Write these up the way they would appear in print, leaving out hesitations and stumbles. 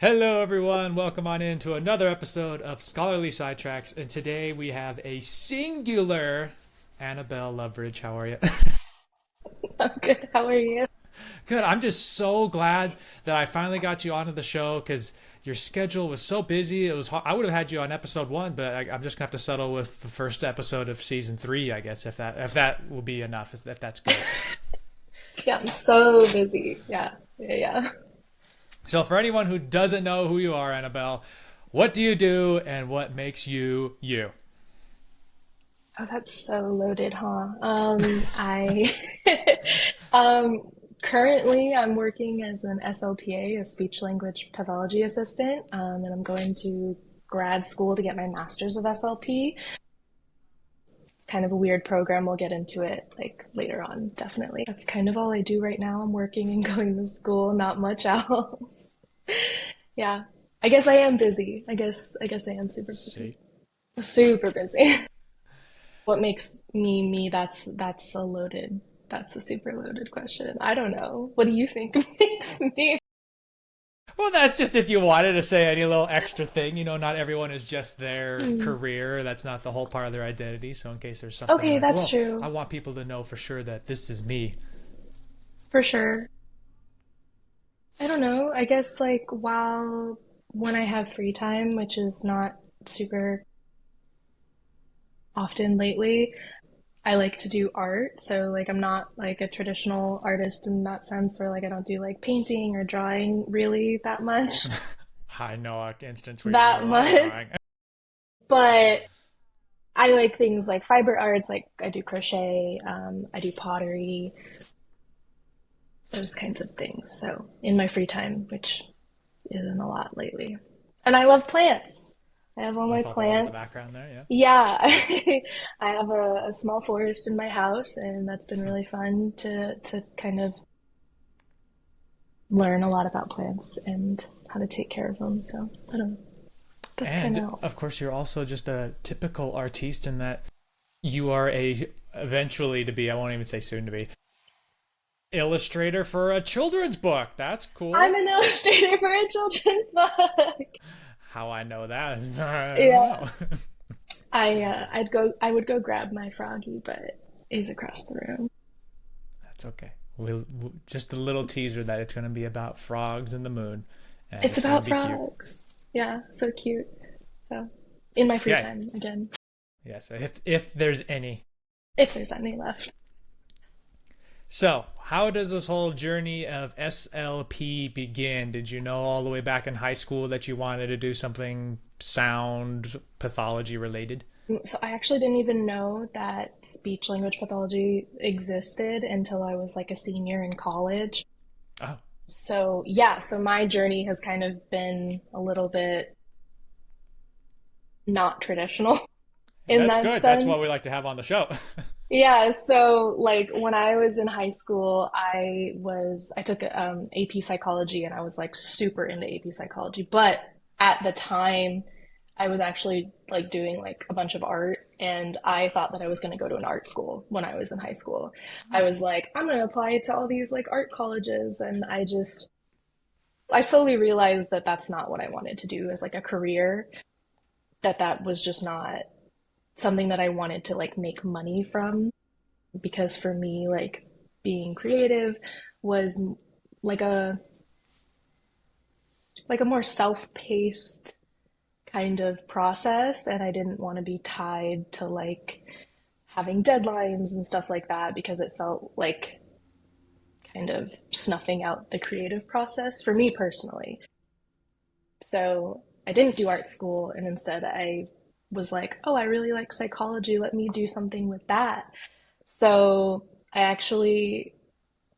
Hello, everyone. Welcome on in to another episode of Scholarly Sidetracks. And today we have a singular Annabelle Loveridge. How are you? I'm good. How are you? Good. I'm just so glad that I finally got you onto the show because your schedule was so busy. It was hard. I would have had you on episode one, but I'm just gonna have to settle with the first episode of season three, I guess, if that will be enough, if that's good. Yeah, I'm so busy. Yeah. So, for anyone who doesn't know who you are, Annabelle, what do you do and what makes you you? Oh, that's so loaded, huh? I um, currently I'm working as an SLPA, a speech language pathology assistant, and I'm going to grad school to get my master's of SLP. It's kind of a weird program. We'll get into it like later on, definitely. That's kind of all I do right now. I'm working and going to school, not much else. Yeah. I guess I am busy. I guess I am super busy. See? Super busy. What makes me me? That's a super loaded question. I don't know. What do you think makes me? Well, that's just if you wanted to say any little extra thing. Not everyone is just their Hmm. career. That's not the whole part of their identity. So, in case there's something Okay, like, that's well, true. I want people to know for sure that this is me. For sure. I don't know. I guess like when I have free time, which is not super often lately, I like to do art. So like I'm not like a traditional artist in that sense where like I don't do like painting or drawing really that much. I know an instance where you do That a lot of much. drawing. But I like things like fiber arts, like I do crochet, I do pottery, those kinds of things. So in my free time, which isn't a lot lately. And I love plants. I have all I my thought that was in the plants. background there, Yeah, I have a small forest in my house, and that's been yeah. really fun to kind of learn a lot about plants and how to take care of them. So I don't know. That's kind And of of course, you're also just a typical artiste in that you are a eventually to be, I won't even say soon to be, illustrator for a children's book. That's I'm cool. an illustrator for a children's book. How I know that, I don't Yeah, know. I would go grab my froggy, but he's across the room. That's okay. Just a little teaser that it's going to be about frogs and the moon, and It's it's going to about be cute. frogs. Yeah, so cute. So in my free Yeah, time again, yes. If there's any. if there's any left. So, how does this whole journey of SLP begin? Did you know all the way back in high school that you wanted to do something sound pathology related? So I actually didn't even know that speech language pathology existed until I was like a senior in college. Oh, So yeah, so my journey has kind of been a little bit not traditional in that's that good. That's what we sense. like to have on the show. Yeah, so like when I was in high school, I took AP psychology and I was like super into AP psychology, but at the time I was actually like doing like a bunch of art and I thought that I was going to go to an art school when I was in high school. I was like, I'm going to apply to all these like art colleges and I slowly realized that that's not what I wanted to do as like a career, that was just not something that I wanted to like make money from because for me like being creative was like a more self-paced kind of process and I didn't want to be tied to like having deadlines and stuff like that because it felt like kind of snuffing out the creative process for me personally. So I didn't do art school and instead I was like, oh, I really like psychology. Let me do something with that. So I actually,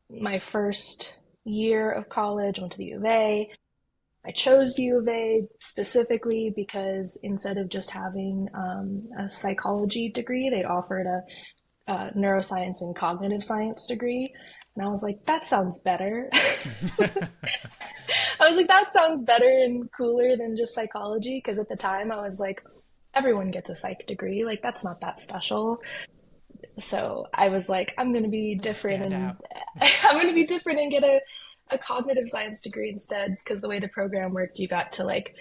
my first year of college, went to the U of A. I chose the U of A specifically because instead of just having a psychology degree, they offered a neuroscience and cognitive science degree. And I was like, that sounds better. I was like, that sounds better and cooler than just psychology. Because at the time, I was like, everyone gets a psych degree. Like, that's not that special. So I was like, I'm going to be I'm gonna different stand and out. I'm going to be different and get a cognitive science degree instead, because the way the program worked, you got to like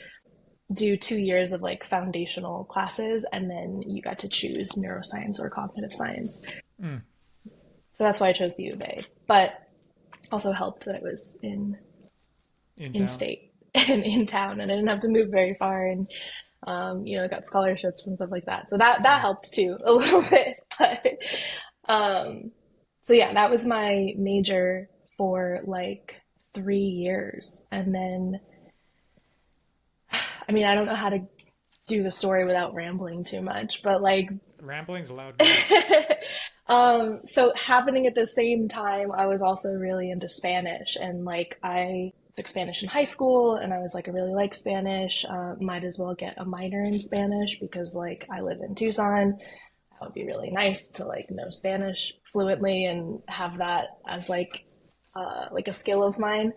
do 2 years of like foundational classes, and then you got to choose neuroscience or cognitive science. Mm, So that's why I chose the U of A. But also helped that it was in in town. state and in town, and I didn't have to move very far, and got scholarships and stuff like that. So that Mm. helped too a little bit. But um, so yeah, that was my major for like 3 years, and then I mean I don't know how to do the story without rambling too much, but like Rambling's allowed here. so happening at the same time, I was also really into Spanish, and like I took Spanish in high school, and I was like, I really like Spanish. Might as well get a minor in Spanish because like I live in Tucson. That would be really nice to like know Spanish fluently and have that as like a skill of mine.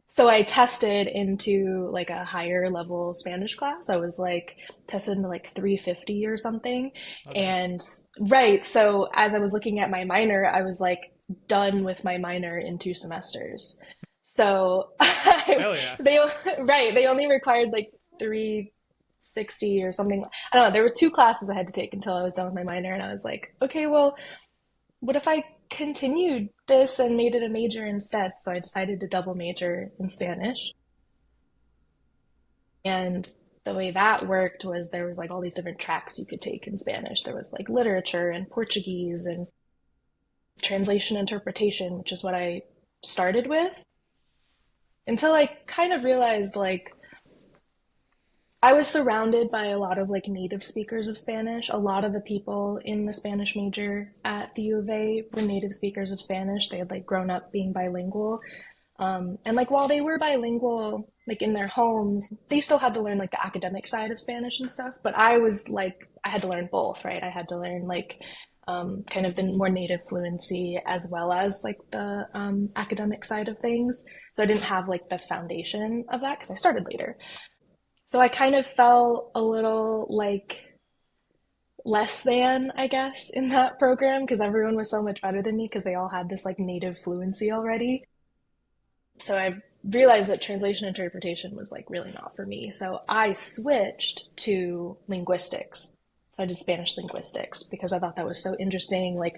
So I tested into like a higher level Spanish class. I was like tested into like 350 or something. Oh damn. And right, so as I was looking at my minor, I was like done with my minor in 2 semesters. So Hell yeah. they right, they only required like 360 or something. I don't know. There were 2 classes I had to take until I was done with my minor, and I was like, okay, well, what if I continued this and made it a major instead? So I decided to double major in Spanish. And the way that worked was there was like all these different tracks you could take in Spanish. There was like literature and Portuguese and translation interpretation, which is what I started with until I kind of realized like I was surrounded by a lot of like native speakers of Spanish. A lot of the people in the Spanish major at the U of A were native speakers of Spanish. They had like grown up being bilingual. And like while they were bilingual, like in their homes, they still had to learn like the academic side of Spanish and stuff. But I was like, I had to learn both, right? I had to learn like kind of the more native fluency as well as like the academic side of things. So I didn't have like the foundation of that because I started later. So I kind of felt a little like less than, I guess, in that program because everyone was so much better than me because they all had this like native fluency already. So I realized that translation interpretation was like really not for me. So I switched to linguistics. So I did Spanish linguistics because I thought that was so interesting, like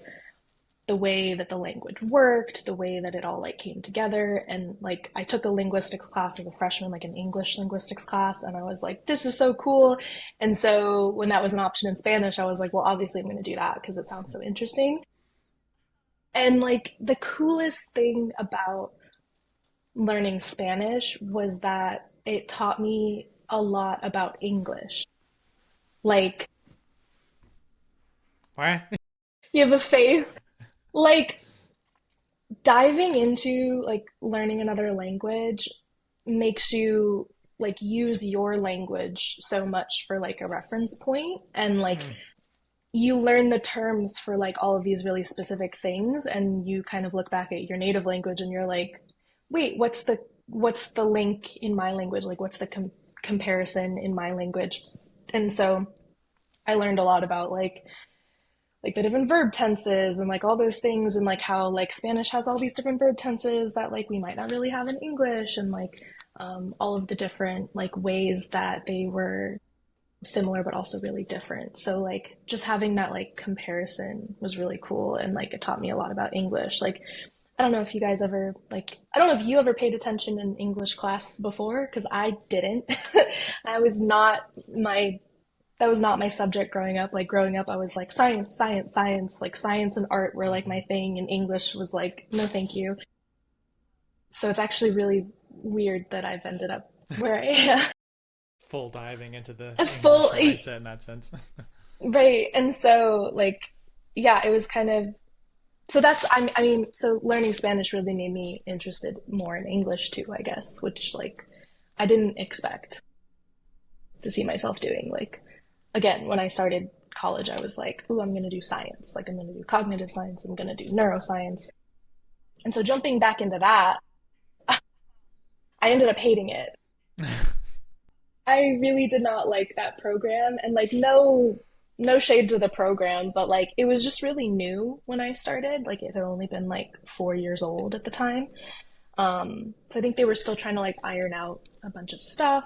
the way that the language worked, the way that it all like came together. And like I took a linguistics class as a freshman, like an English linguistics class, and I was like, this is so cool. And so when that was an option in Spanish, I was like, well, obviously I'm going to do that because it sounds so interesting. And like the coolest thing about learning Spanish was that it taught me a lot about English. Like, Why? you have a face. Like, diving into like learning another language makes you like use your language so much for like a reference point, and like Mm. you learn the terms for like all of these really specific things, and you kind of look back at your native language and you're like, wait, what's the link in my language, like what's the comparison in my language. And so I learned a lot about like the different verb tenses and like all those things, and like how like Spanish has all these different verb tenses that like we might not really have in English, and like all of the different like ways that they were similar but also really different. So like just having that like comparison was really cool, and like it taught me a lot about English. Like I don't know if you guys ever like I don't know if you ever paid attention in English class before because I didn't. I was not my that was not my subject growing up. Like growing up, I was like science, science, science. Like science and art were like my thing, and English was like no, thank you. So it's actually really weird that I've ended up where I am. Full diving into the Full English mindset in that sense. right, and so like yeah, it was kind of so that's I mean so learning Spanish really made me interested more in English too, I guess, which like I didn't expect to see myself doing. Like again, when I started college, I was like, "Ooh, I'm going to do science. Like, I'm going to do cognitive science. I'm going to do neuroscience." And so, jumping back into that, I ended up hating it. I really did not like that program, and like, no shade to the program, but like, it was just really new when I started. Like, it had only been like 4 years old at the time. So I think they were still trying to like iron out a bunch of stuff,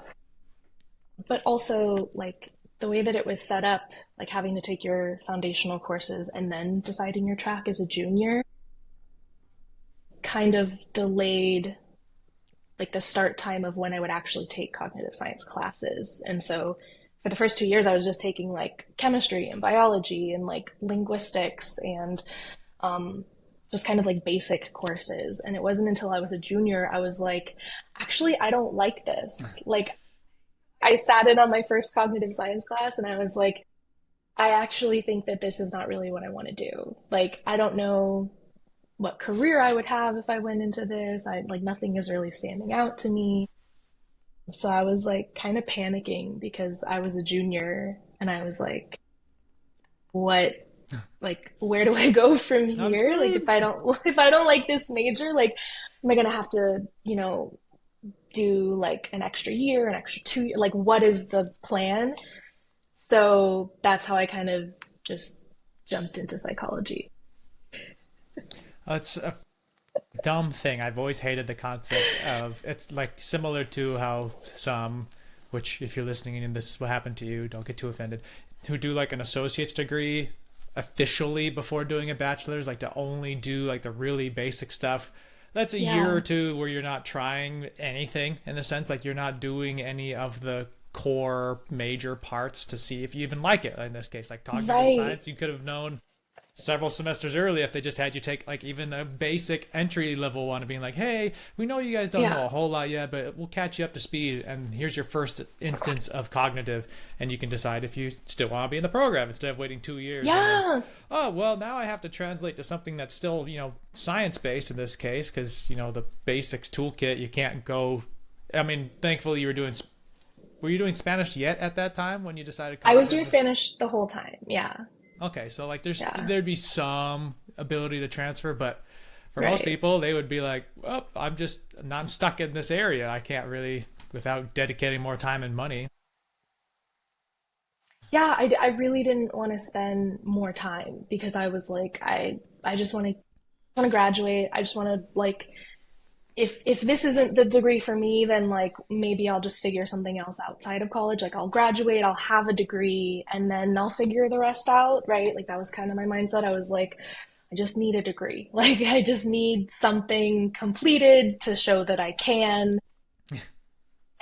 but also like the way that it was set up, like having to take your foundational courses and then deciding your track as a junior, kind of delayed like the start time of when I would actually take cognitive science classes. And so for the first 2 years, I was just taking like chemistry and biology and like linguistics and just kind of like basic courses. And it wasn't until I was a junior, I was like, actually, I don't like this. Like, I sat in on my first cognitive science class and I was like, I actually think that this is not really what I want to do. Like, I don't know what career I would have if I went into this. I like nothing is really standing out to me. So I was like kind of panicking because I was a junior and I was like, what like where do I go from I'm here? Like screwed. if I don't like this major, like am I gonna have to, do like an extra year, an extra 2 year, like what is the plan? So that's how I kind of just jumped into psychology. It's a dumb thing. I've always hated the concept of it's like similar to how some, which if you're listening and this is what happened to you, don't get too offended, who do like an associate's degree officially before doing a bachelor's, like to only do like the really basic stuff. That's a year or Yeah. two where you're not trying anything in the sense like you're not doing any of the core major parts to see if you even like it. In this case, like cognitive Right. science, you could have known several semesters early if they just had you take like even a basic entry level one of being like, hey, we know you guys don't Yeah. know a whole lot yet, but we'll catch you up to speed, and here's your first instance of cognitive, and you can decide if you still want to be in the program instead of waiting 2 years and then, Yeah. oh well, now I have to translate to something that's still science based in this case, because the basics toolkit you can't go. I mean, thankfully you were you doing Spanish yet at that time when you decided I was doing cognitive? Spanish the whole time. Yeah. Okay, so like Yeah. there'd be some ability to transfer, but for most Right. people, they would be like, "Oh, I'm stuck in this area. I can't really without dedicating more time and money." Yeah, I really didn't want to spend more time because I was like, I just want to graduate. I just want to like if this isn't the degree for me, then like maybe I'll just figure something else outside of college. Like I'll graduate, I'll have a degree, and then I'll figure the rest out, right? Like that was kind of my mindset. I was like, I just need a degree. Like I just need something completed to show that I can.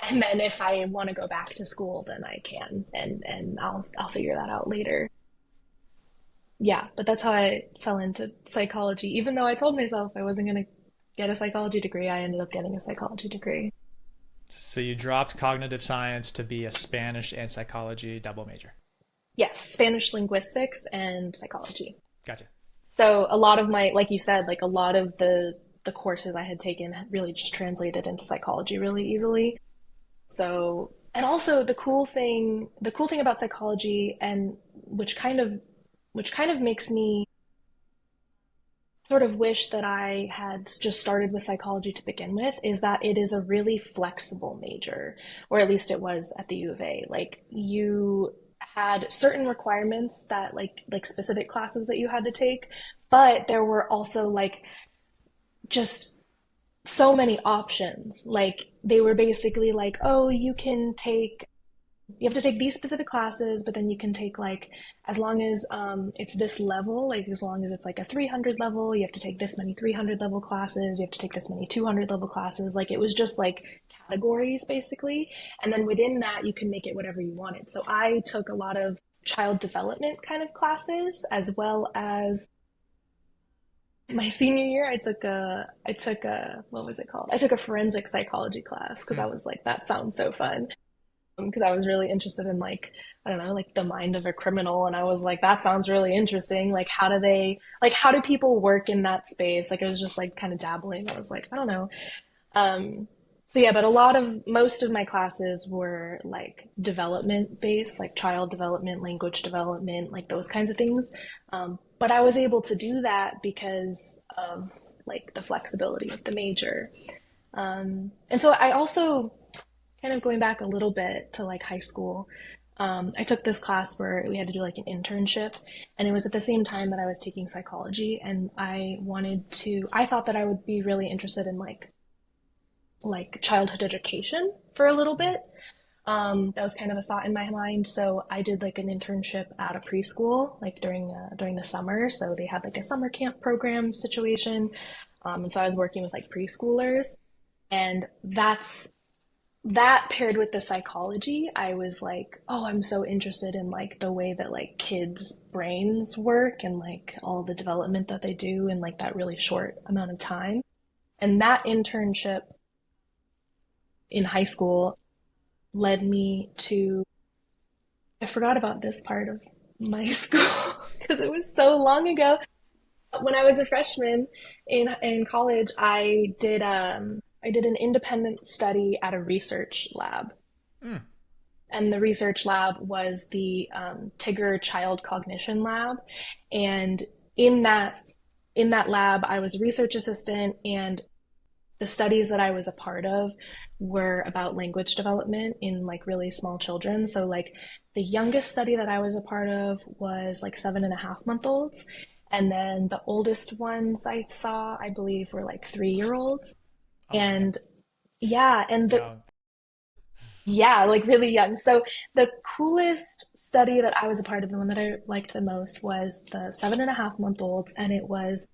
And then if I want to go back to school, then I can, and I'll figure that out later. Yeah, but that's how I fell into psychology. Even though I told myself I wasn't going to get a psychology degree, I ended up getting a psychology degree. So you dropped cognitive science to be a Spanish and psychology double major. Yes, Spanish linguistics and psychology. Gotcha. So a lot of my, like you said, like a lot of the courses I had taken really just translated into psychology really easily. So, and also the cool thing about psychology and which kind of makes me sort of wish that I had just started with psychology to begin with is that it is a really flexible major, or at least it was at the U of A. Like you had certain requirements that like specific classes that you had to take, but there were also like just so many options. Like they were basically like, oh, you have to take these specific classes, but then you can take like as long as it's this level, like as long as it's like a 300 level, you have to take this many 300 level classes, you have to take this many 200 level classes. Like it was just like categories basically, and then within that you can make it whatever you wanted. So I took a lot of child development kind of classes as well as my senior year I took a what was it called? I took a forensic psychology class because I was like that sounds so fun because I was really interested in like I don't know like the mind of a criminal and I was like that sounds really interesting like how do people work in that space like I was just like kind of dabbling I was like I don't know so yeah but most of my classes were like development based like child development language development like those kinds of things but I was able to do that because of like the flexibility of the major and so I also kind of going back a little bit to like high school, I took this class where we had to do like an internship, and it was at the same time that I was taking psychology, and I thought that I would be really interested in like like childhood education for a little bit. That was kind of a thought in my mind. So I did like an internship at a preschool, like during the summer. So they had like a summer camp program situation, and so I was working with like preschoolers, and that paired with the psychology, I was like, oh, I'm so interested in like the way that like kids' brains work and like all the development that they do in like that really short amount of time. And that internship in high school led me to, I forgot about this part of my school because it was so long ago. When I was a freshman in college, I did an independent study at a research lab. Mm. And the research lab was the Tigger Child Cognition Lab. And in that in that lab, I was a research assistant, and the studies that I was a part of were about language development in like really small children. So like the youngest study that I was a part of was like 7.5 month olds. And then the oldest ones I saw, I believe, were like 3 year olds. Okay. And yeah, and the Young. yeah, like really young. So the coolest study that I was a part of, the one that I liked the most, was the 7.5 month olds, and it was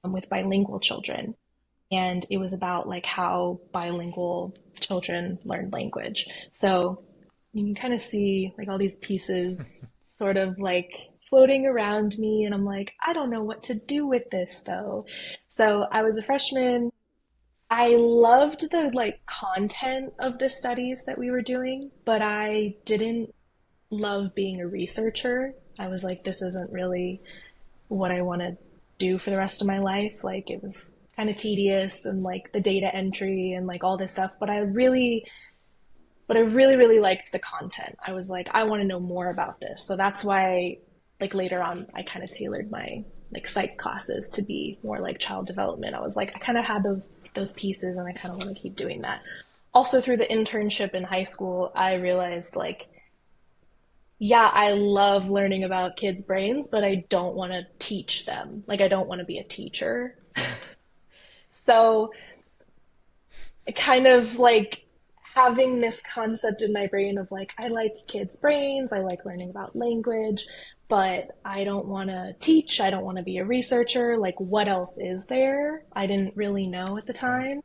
with bilingual children. And it was about like how bilingual children learn language. So you can kind of see like all these pieces sort of like floating around me, and I'm like, I don't know what to do with this though. So I was a freshman. I loved the like content of the studies that we were doing, but I didn't love being a researcher. I was like, this isn't really what I want to do for the rest of my life. Like it was kind of tedious, and like the data entry and like all this stuff, but I really, really liked the content. I was like, I want to know more about this. So that's why, like later on, I kind of tailored my like psych classes to be more like child development. I was like, I kind of had those pieces, and I kind of want to keep doing that. Also, through the internship in high school, I realized like, yeah, I love learning about kids' brains, but I don't want to teach them. Like, I don't want to be a teacher. So kind of like having this concept in my brain of like, I like kids' brains, I like learning about language, but I don't want to teach, I don't want to be a researcher. Like, what else is there? I didn't really know at the Right. time.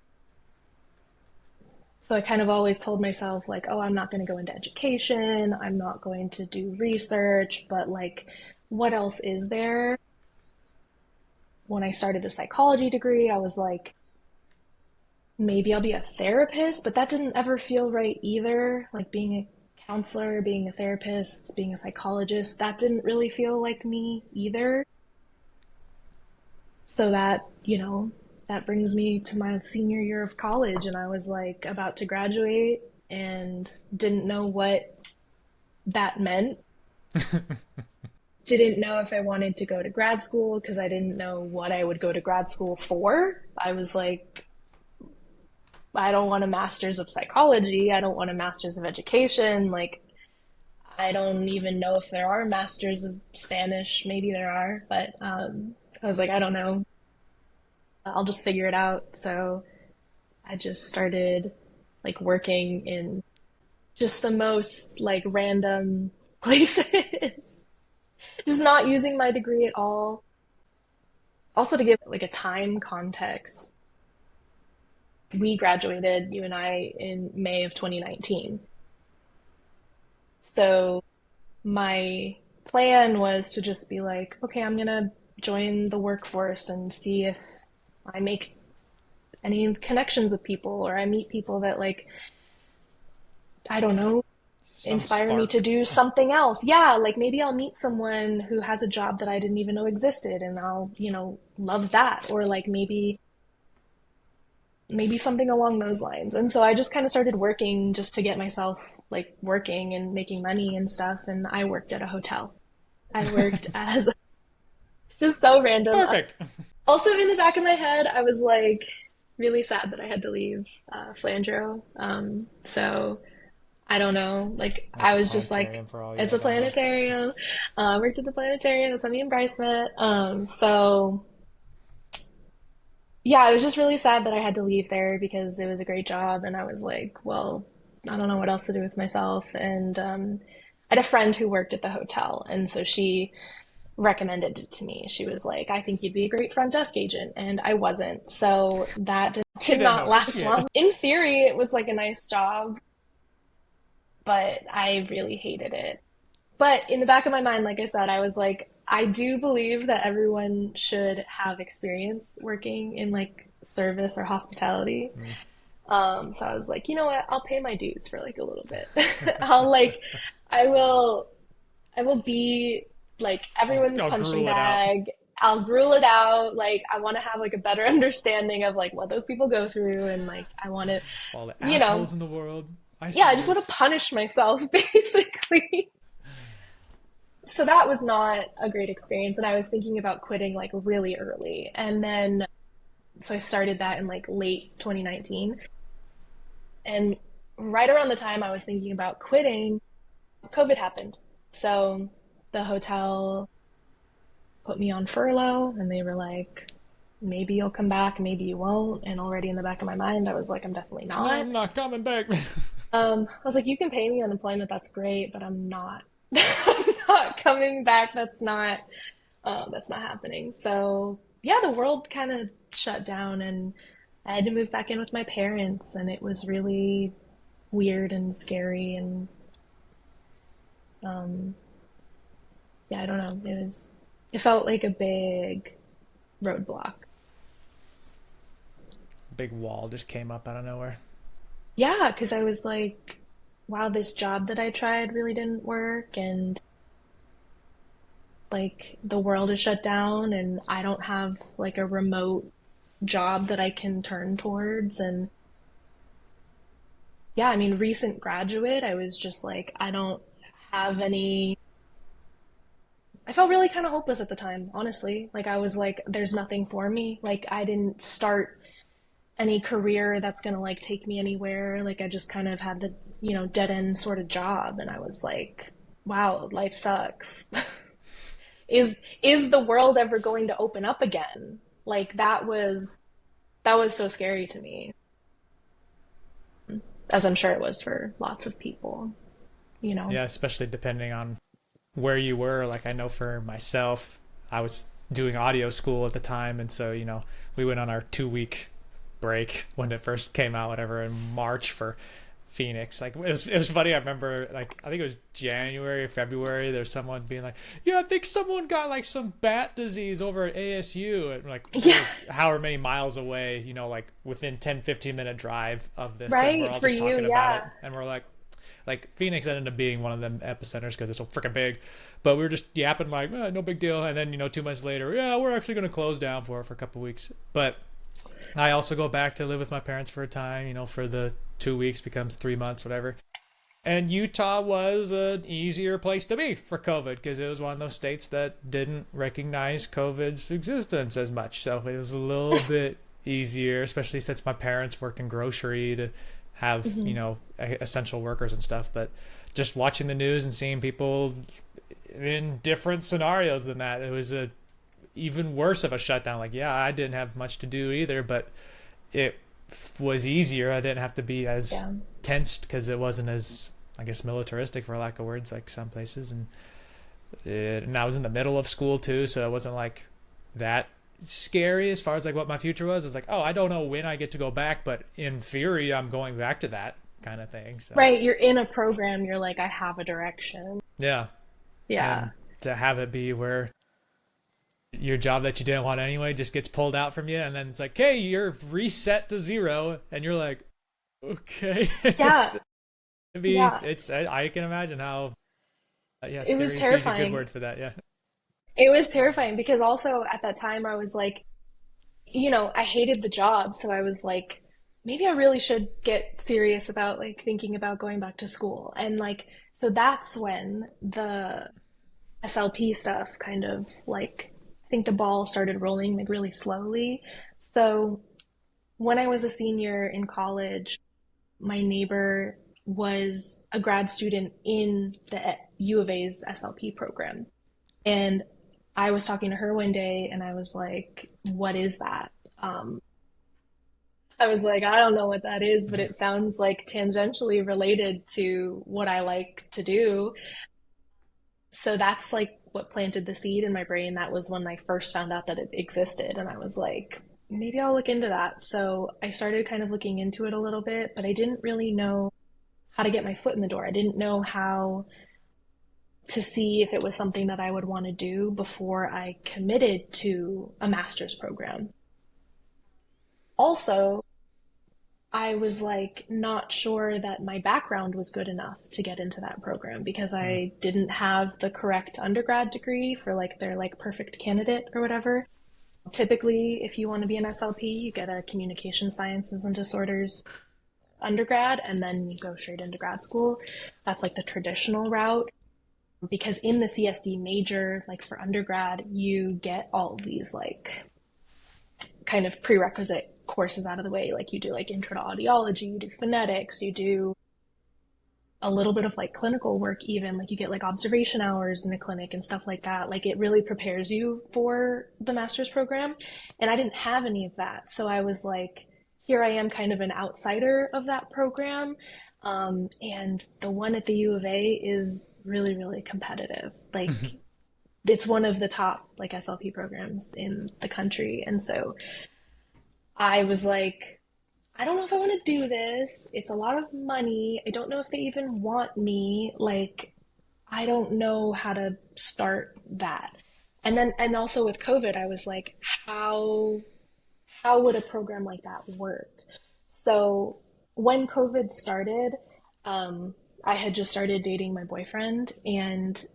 So I kind of always told myself, like, oh, I'm not going to go into education, I'm not going to do research, but like, what else is there? When I started the psychology degree, I was like, maybe I'll be a therapist, but that didn't ever feel right either. Like being a counselor, being a therapist, being a psychologist, that didn't really feel like me either. So that brings me to my senior year of college, and I was like about to graduate and didn't know what that meant. Didn't know if I wanted to go to grad school because I didn't know what I would go to grad school for. I was like, I don't want a master's of psychology. I don't want a master's of education. Like, I don't even know if there are masters of Spanish. Maybe there are, but I was like, I don't know. I'll just figure it out. So I just started like working in just the most like random places, just not using my degree at all. Also, to give like a time context, we graduated, you and I, in May of 2019. So my plan was to just be like, okay, I'm gonna join the workforce and see if I make any connections with people, or I meet people that like, I don't know, Some inspire me to spark. do something else. Yeah, like maybe I'll meet someone who has a job that I didn't even know existed, and I'll, love that. Or like maybe something along those lines. And so I just kind of started working just to get myself like working and making money and stuff. And I worked at a hotel. I worked as just so random. Perfect. Also, in the back of my head, I was like really sad that I had to leave Flandreau. So I don't know. Like, At I the was just like, planetarium for all you it's that a don't know. planetarium. I worked at the planetarium. That's how me and Bryce met. So yeah, I was just really sad that I had to leave there because it was a great job, and I was like, well, I don't know what else to do with myself. And I had a friend who worked at the hotel, and so she recommended it to me. She was like, I think you'd be a great front desk agent, and I wasn't. So that She did didn't not know last shit. long. In theory, it was like a nice job, but I really hated it. But in the back of my mind, like I said, I was like, I do believe that everyone should have experience working in like service or hospitality. Mm. So I was like, you know what? I'll pay my dues for like a little bit. I'll like, I will, I will be like everyone's I'll punching gruel it out. bag. I'll gruel it out. Like, I want to have like a better understanding of like what those people go through, and like, I want to, All the you know, assholes in the world. I yeah, see I just you. want to punish myself basically. So that was not a great experience, and I was thinking about quitting like really early. And then so I started that in like late 2019. And right around the time I was thinking about quitting, COVID happened. So the hotel put me on furlough, and they were like, maybe you'll come back, maybe you won't. And already in the back of my mind, I was like, I'm definitely not. I'm not coming back. I was like, you can pay me unemployment, that's great, but I'm not. I'm not coming back. That's not happening. So yeah, the world kind of shut down, and I had to move back in with my parents, and it was really weird and scary, and um, yeah, I don't know. It felt like a big roadblock. Big wall just came up out of nowhere. Yeah, because I was like, wow, this job that I tried really didn't work, and like the world is shut down, and I don't have like a remote job that I can turn towards. And yeah, I mean, recent graduate, I was just like, I don't have any. I felt really kind of hopeless at the time, honestly. Like, I was like, there's nothing for me. Like, I didn't start any career that's going to like take me anywhere. Like, I just kind of had the, dead end sort of job. And I was like, wow, life sucks. Is the world ever going to open up again? Like, that was so scary to me, as I'm sure it was for lots of people, you know. Yeah, especially depending on where you were. Like I know for myself, I was doing audio school at the time, and so we went on our 2 week break when it first came out, whatever, in March for Phoenix. Like it was funny. I remember like I think it was January or February. There's someone being like, "Yeah, I think someone got like some bat disease over at ASU," and like Yeah, we're however many miles away, like within 10-15 minute drive of this, and we're right, all for just you, talking about it, yeah. and we're like Phoenix ended up being one of them epicenters because it's so freaking big. But we were just yapping like, no big deal. And then 2 months later, yeah, we're actually going to close down for a couple weeks. But I also go back to live with my parents for a time. For the 2 weeks becomes 3 months, whatever. And Utah was an easier place to be for COVID because it was one of those states that didn't recognize COVID's existence as much. So it was a little bit easier, especially since my parents worked in grocery to have, Hmm. essential workers and stuff. But just watching the news and seeing people in different scenarios than that, it was a even worse of a shutdown. Like, yeah, I didn't have much to do either, but it was easier. I didn't have to be as Yeah. tensed because it wasn't as, I guess, militaristic for lack of words, like some places. And I was in the middle of school too, so it wasn't like that scary as far as like what my future was. It's like, oh, I don't know when I get to go back, but in theory, I'm going back to that kind of thing. So Right, you're in a program, you're like, I have a direction. yeah, Yeah. and to have it be where your job that you didn't want anyway just gets pulled out from you, and then it's like, hey, you're reset to zero, and you're like, okay. Yeah. Yeah. I can imagine how yeah, It was scary is a good terrifying. word for that. Yeah. It was terrifying because also at that time I was like, I hated the job, so I was like, maybe I really should get serious about like thinking about going back to school. And like, so that's when the SLP stuff kind of like, I think the ball started rolling like really slowly. So when I was a senior in college, my neighbor was a grad student in the U of A's SLP program. And I was talking to her one day, and I was like, what is that? I was like, I don't know what that is, but it sounds like tangentially related to what I like to do. So that's like what planted the seed in my brain. That was when I first found out that it existed. And I was like, maybe I'll look into that. So I started kind of looking into it a little bit, but I didn't really know how to get my foot in the door. I didn't know how to see if it was something that I would want to do before I committed to a master's program. Also, I was like not sure that my background was good enough to get into that program because Mm. I didn't have the correct undergrad degree for like their like perfect candidate or whatever. Typically, if you want to be an SLP, you get a communication sciences and disorders undergrad and then you go straight into grad school. That's like the traditional route because in the CSD major, like for undergrad, you get all of these like kind of prerequisite courses out of the way. Like you do like intro to audiology, you do phonetics, you do a little bit of like clinical work, even like you get like observation hours in a clinic and stuff like that. Like it really prepares you for the master's program. And I didn't have any of that. So I was like, here I am kind of an outsider of that program. And the one at the U of A is really, really competitive. Like it's one of the top like SLP programs in the country. And so I was like, I don't know if I want to do this. It's a lot of money. I don't know if they even want me. Like, I don't know how to start that. And then, and also with COVID, I was like, how would a program like that work? So when COVID started, I had just started dating my boyfriend, and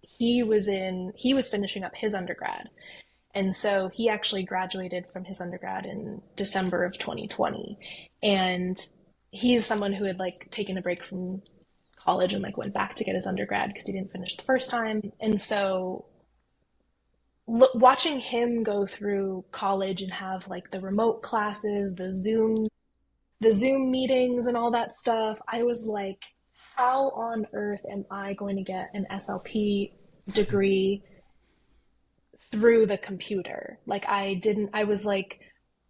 he was finishing up his undergrad. And so he actually graduated from his undergrad in December of 2020. And he's someone who had like taken a break from college and like went back to get his undergrad because he didn't finish the first time. And so watching him go through college and have like the remote classes, the Zoom meetings and all that stuff, I was like, how on earth am I going to get an SLP degree through the computer? Like I was like,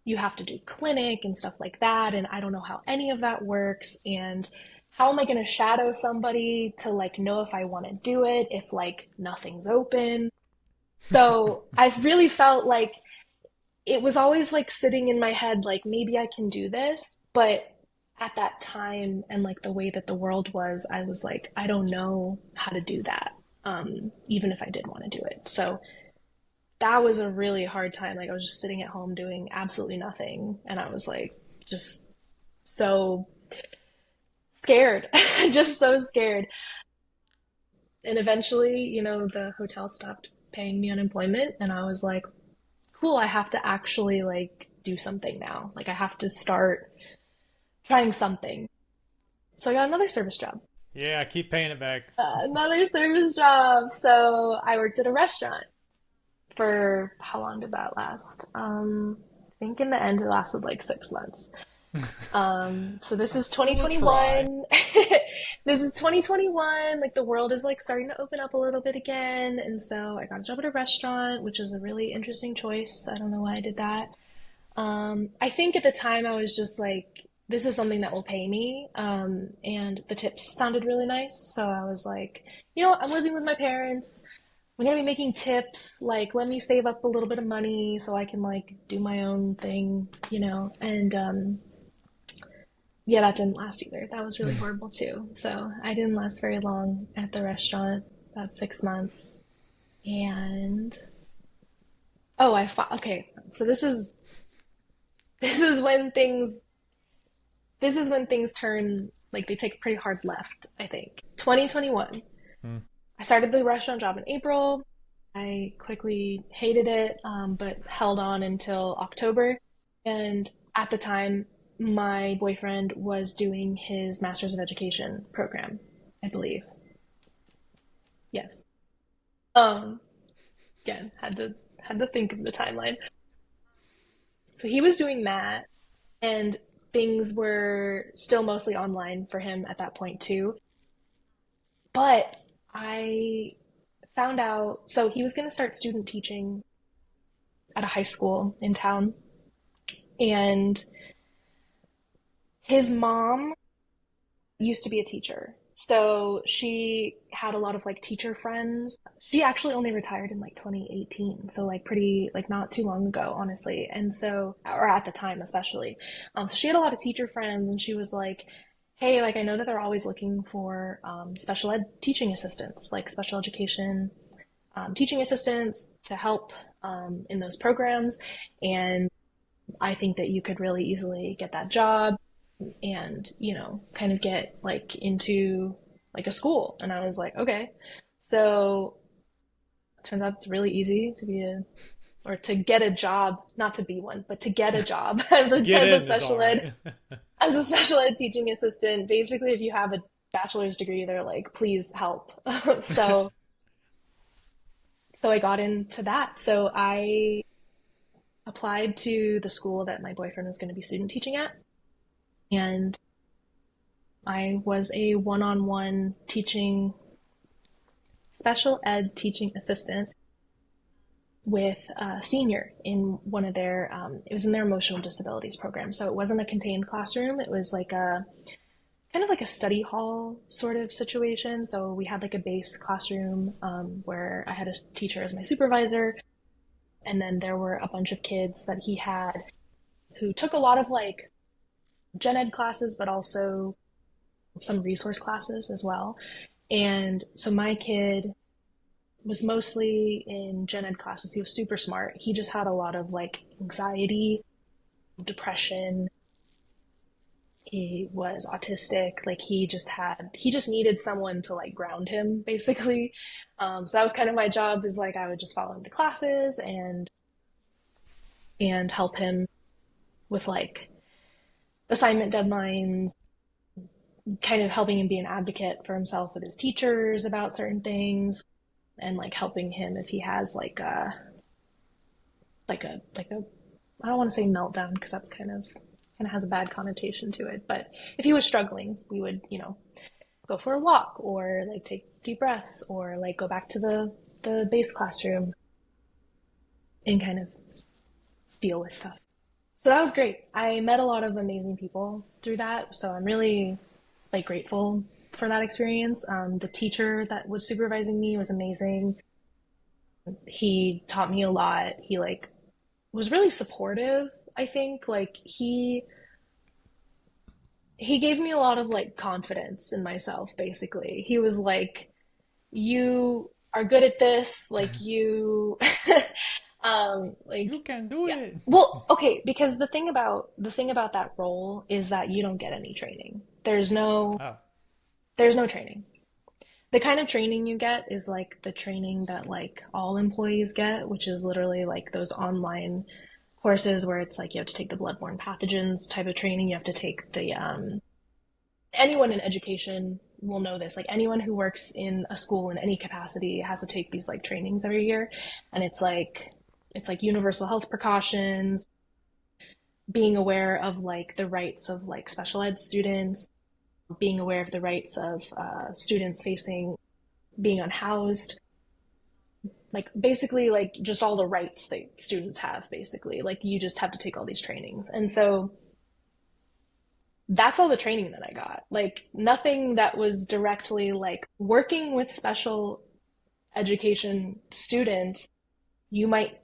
you have to do clinic and stuff like that. And I don't know how any of that works. And how am I going to shadow somebody to like know if I want to do it, if like nothing's open? So I've really felt like it was always like sitting in my head, like maybe I can do this. But at that time and like the way that the world was, I was like, I don't know how to do that. Even if I did want to do it. So that was a really hard time. Like I was just sitting at home doing absolutely nothing. And I was like, just so scared, just so scared. And eventually, you know, the hotel stopped paying me unemployment. And I was like, cool, I have to actually like do something now. Like I have to start trying something. So I got another service job. Yeah, keep paying it back. Another service job. So I worked at a restaurant for how long did that last? I think in the end it lasted like 6 months. So this is Still a try. 2021. This is 2021. Like the world is like starting to open up a little bit again. And so I got a job at a restaurant, which is a really interesting choice. I don't know why I did that. I think at the time I was just like, this is something that will pay me. And the tips sounded really nice. So I was like, you know what? I'm living with my parents. I'm gonna be making tips. Like, let me save up a little bit of money so I can like do my own thing, you know? And yeah, that didn't last either. That was really horrible too. So I didn't last very long at the restaurant, about 6 months. And oh, okay. So this is when things turn like they take a pretty hard left, I think. 2021. Hmm. I started the restaurant job in April. I quickly hated it, but held on until October. And at the time, my boyfriend was doing his Master's of Education program, I believe. Yes. Um, Again, had to think of the timeline. So he was doing that, and things were still mostly online for him at that point too. But I found out, so he was going to start student teaching at a high school in town. And His mom used to be a teacher. So she had a lot of like teacher friends. She actually only retired in like 2018. So like pretty, like not too long ago, honestly. And so, or at the time, especially. So she had a lot of teacher friends and she was like, hey, like I know that they're always looking for special ed teaching assistants, like special education teaching assistants to help in those programs. And I think that you could really easily get that job and, you know, kind of get like into like a school. And I was like, okay. So turns out it's really easy to be a or to get a job, not to be one, but to get a job Get as a in is all special ed right. as a special ed teaching assistant. Basically, if you have a bachelor's degree, they're like, please help. so so I got into that. So I applied to the school that my boyfriend was going to be student teaching at, and I was a one-on-one teaching special ed teaching assistant with a senior in one of their it was in their emotional disabilities program. So it wasn't a contained classroom, it was like a kind of like a study hall sort of situation. So we had like a base classroom where I had a teacher as my supervisor, and then there were a bunch of kids that he had who took a lot of like gen ed classes, but also some resource classes as well. And so my kid was mostly in gen ed classes. He was super smart. He just had a lot of like anxiety, depression. He was autistic. Like he just needed someone to like ground him basically. So that was kind of my job, is like I would just follow him to classes and help him with like assignment deadlines, kind of helping him be an advocate for himself with his teachers about certain things, and like helping him if he has like a I don't want to say meltdown because that's kind of has a bad connotation to it, but if he was struggling, we would, you know, go for a walk or like take deep breaths or like go back to the base classroom and kind of deal with stuff. So that was great. I met a lot of amazing people through that, so I'm really like grateful for that experience. The teacher that was supervising me was amazing. He taught me a lot. He like was really supportive. I think like he gave me a lot of like confidence in myself. Basically, he was like, "You are good at this. Like you, You like can do yeah." it. Well, okay, because the thing about that role is that you don't get any training. Oh, There's no training. The kind of training you get is like the training that like all employees get, which is literally like those online courses where it's like you have to take the bloodborne pathogens type of training. You have to take the anyone in education will know this. Like anyone who works in a school in any capacity has to take these like trainings every year, and it's like universal health precautions, being aware of like the rights of like special ed students, being aware of the rights of students facing being unhoused, like basically like just all the rights that students have. Basically, like you just have to take all these trainings, and so that's all the training that I got. Like nothing that was directly like working with special education students. You might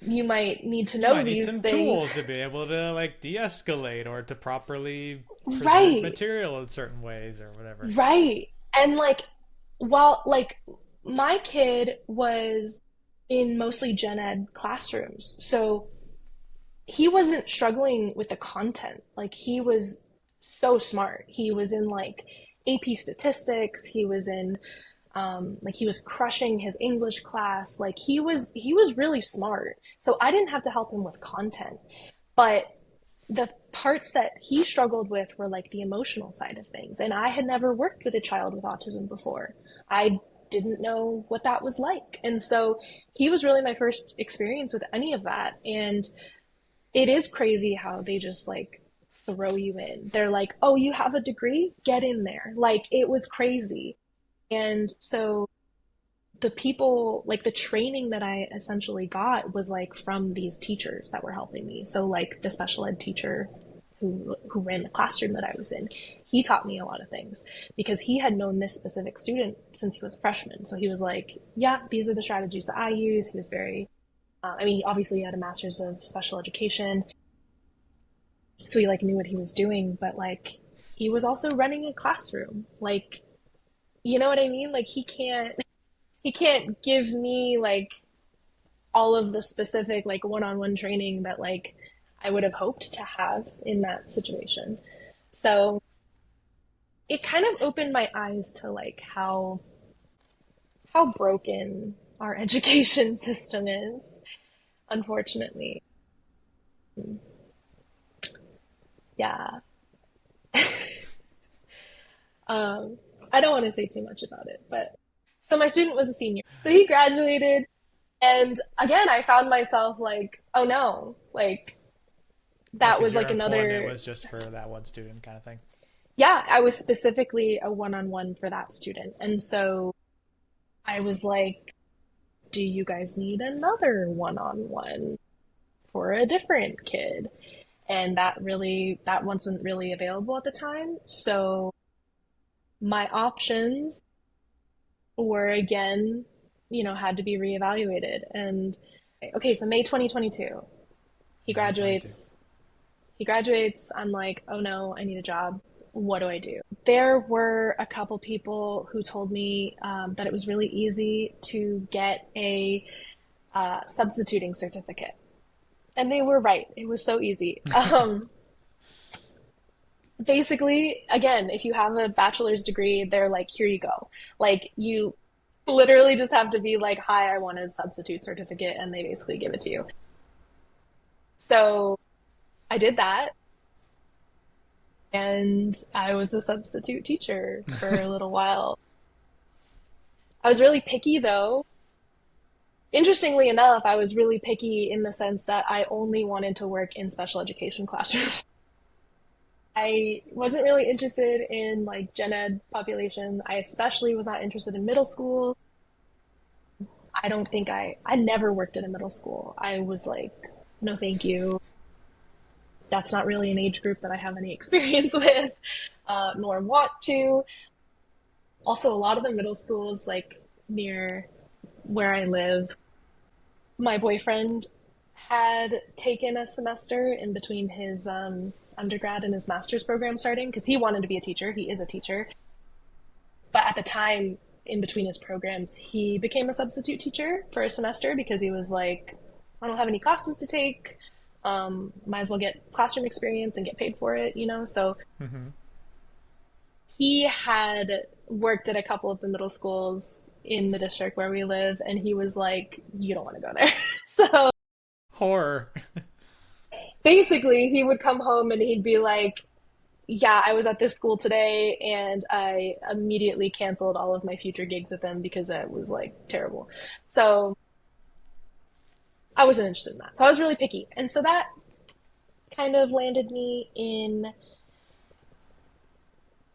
you might need to you know might need these some things. tools to be able to like de-escalate or to properly present Right. material in certain ways or whatever. Right. And like while like my kid was in mostly gen ed classrooms. So he wasn't struggling with the content. Like he was so smart. He was in like AP statistics. He was in like he was crushing his English class. Like he was really smart. So I didn't have to help him with content. But the parts that he struggled with were like the emotional side of things. And I had never worked with a child with autism before. I didn't know what that was like. And so he was really my first experience with any of that. And it is crazy how they just like throw you in. They're like, "Oh, you have a degree? Get in there." Like it was crazy. And so the people, like the training that I essentially got was like from these teachers that were helping me. So like the special ed teacher who ran the classroom that I was in, he taught me a lot of things because he had known this specific student since he was a freshman. So he was like, yeah, these are the strategies that I use. He was very, I mean, obviously he had a master's of special education. So he like knew what he was doing, but like he was also running a classroom. Like, you know what I mean? Like he can't give me like all of the specific like one-on-one training that like I would have hoped to have in that situation. So it kind of opened my eyes to like how broken our education system is, unfortunately. Yeah. Um, I don't want to say too much about it, but so my student was a senior. So he graduated, and again, I found myself like, oh no, like Like, that is was your like employment another, was just for that one student kind of thing? yeah, I was specifically a one-on-one for that student. And so I was like, do you guys need another one-on-one for a different kid? And that wasn't really available at the time. So my options were again, had to be reevaluated. And okay, so May 2022, he May 22. graduates. He graduates. I'm like, oh no, I need a job. What do I do? There were a couple people who told me that it was really easy to get a substituting certificate. And they were right. It was so easy. Basically, again, if you have a bachelor's degree, they're like, here you go. Like, you literally just have to be like, hi, I want a substitute certificate, and they basically give it to you. So I did that, and I was a substitute teacher for a little while. I was really picky, though. Interestingly enough, I was really picky in the sense that I only wanted to work in special education classrooms. I wasn't really interested in like gen ed population. I especially was not interested in middle school. I never worked in a middle school. I was like, no, thank you. That's not really an age group that I have any experience with, nor want to. Also, a lot of the middle schools, like near where I live, my boyfriend had taken a semester in between his undergrad and his master's program starting because he wanted to be a teacher. He is a teacher. But at the time, in between his programs, he became a substitute teacher for a semester because he was like, I don't have any classes to take. Might as well get classroom experience and get paid for it. So Mm-hmm. he had worked at a couple of the middle schools in the district where we live, and he was like, you don't want to go there. So Horror. basically, he would come home and he'd be like, yeah, I was at this school today, and I immediately canceled all of my future gigs with them because it was like terrible. So I wasn't interested in that. So I was really picky. And so that kind of landed me in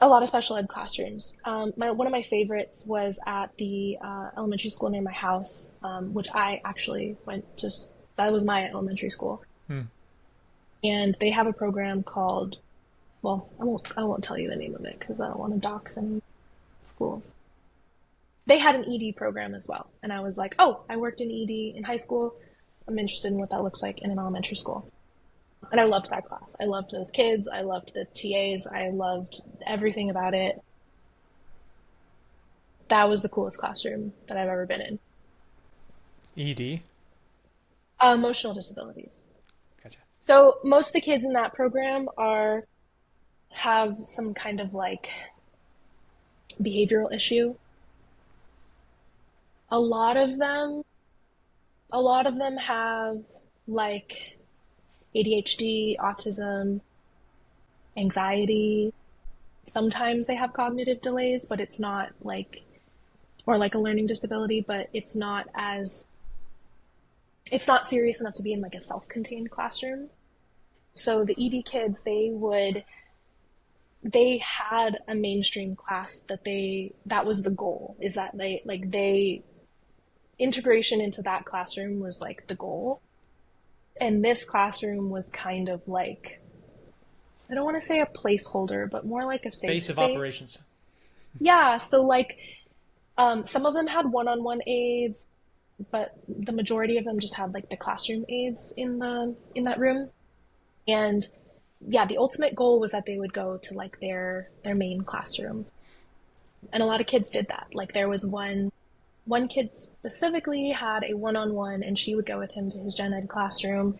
a lot of special ed classrooms. One of my favorites was at the elementary school near my house, which I actually went to. That was my elementary school, Hmm. and they have a program called. Well, I won't tell you the name of it because I don't want to dox any schools. They had an ED program as well, and I was like, oh, I worked in ED in high school. I'm interested in what that looks like in an elementary school. And I loved that class. I loved those kids. I loved the TAs. I loved everything about it. That was the coolest classroom that I've ever been in. ED. Emotional disabilities. Gotcha. So most of the kids in that program have some kind of like behavioral issue. A lot of them, a lot of them have like ADHD, autism, anxiety. Sometimes they have cognitive delays, but it's not like, or like a learning disability, but it's not serious enough to be in like a self-contained classroom. So the ED kids, they had a mainstream class that was the goal, is that integration into that classroom was like the goal. And this classroom was kind of like I don't want to say a placeholder, but more like a safe Base of space. operations. Yeah, so like some of them had one-on-one aides, but the majority of them just had like the classroom aides in that room. And yeah, the ultimate goal was that they would go to like their main classroom. And a lot of kids did that. Like there was one kid specifically had a one-on-one and she would go with him to his gen ed classroom,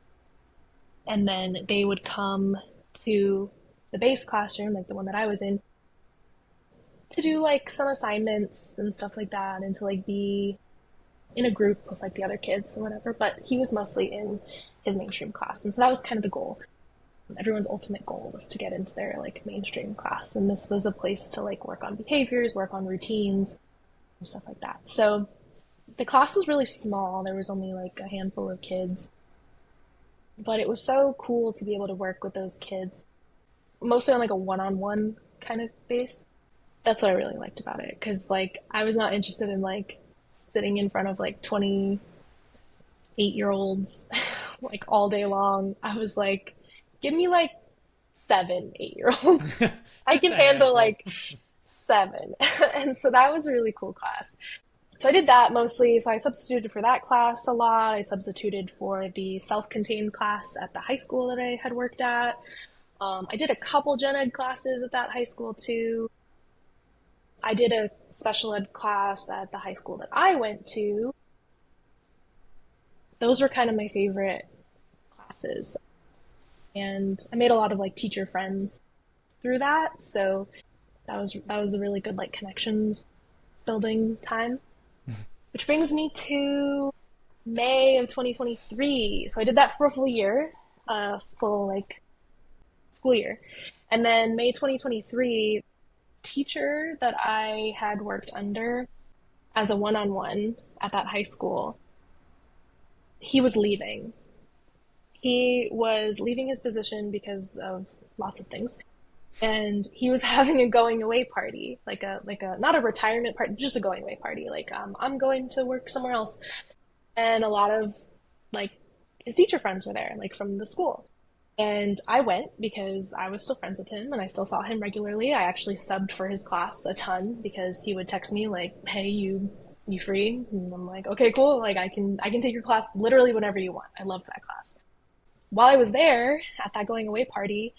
and then they would come to the base classroom, like the one that I was in, to do like some assignments and stuff like that, and to like be in a group with like the other kids and whatever. But he was mostly in his mainstream class, and so that was kind of the goal. Everyone's ultimate goal was to get into their like mainstream class, and this was a place to like work on behaviors, work on routines, and stuff like that. So the class was really small. There was only like a handful of kids, but it was so cool to be able to work with those kids, mostly on like a one-on-one kind of base. That's what I really liked about it, because like I was not interested in like sitting in front of like 28-year-olds like all day long. I was like, give me like 7 8-year-olds. I Just can a handle handful. like 7. And so that was a really cool class. So I did that mostly. So I substituted for that class a lot. I substituted for the self-contained class at the high school that I had worked at. I did a couple gen ed classes at that high school too. I did a special ed class at the high school that I went to. Those were kind of my favorite classes. And I made a lot of like teacher friends through that. So that was a really good like connections building time. Which brings me to May of 2023. So I did that for a full year, full like school year. And then May 2023, teacher that I had worked under as a one-on-one at that high school, he was leaving. He was leaving his position because of lots of things. And he was having a going away party, like a not a retirement party, just a going away party. Like I'm going to work somewhere else, and a lot of like his teacher friends were there, like from the school. And I went because I was still friends with him and I still saw him regularly. I actually subbed for his class a ton because he would text me like, "Hey, you free?" And I'm like, "Okay, cool. Like I can take your class literally whenever you want." I loved that class. While I was there at that going away party,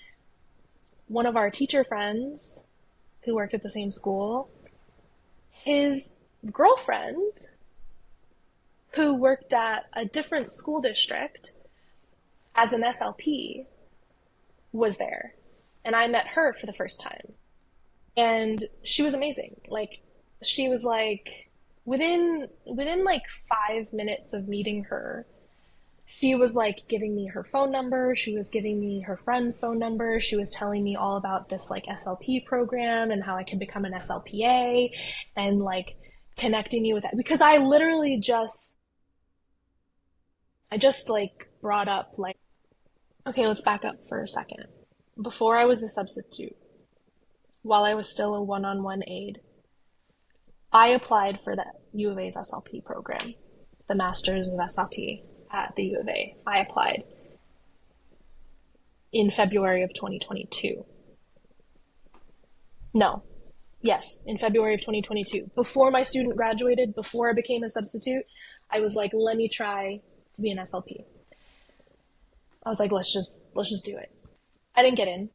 one of our teacher friends who worked at the same school, his girlfriend, who worked at a different school district as an SLP, was there. And I met her for the first time. And she was amazing. Like, she was like, within like 5 minutes of meeting her, she was like giving me her phone number. She was giving me her friend's phone number. She was telling me all about this like SLP program and how I can become an SLPA, and like connecting me with that. Because I just like brought up like, okay, let's back up for a second. Before I was a substitute, while I was still a one-on-one aide, I applied for the U of A's SLP program, the Masters of SLP at the U of A. I applied in February of 2022. No. Yes, in February of 2022. Before my student graduated, before I became a substitute, I was like, let me try to be an SLP. I was like, let's just do it. I didn't get in.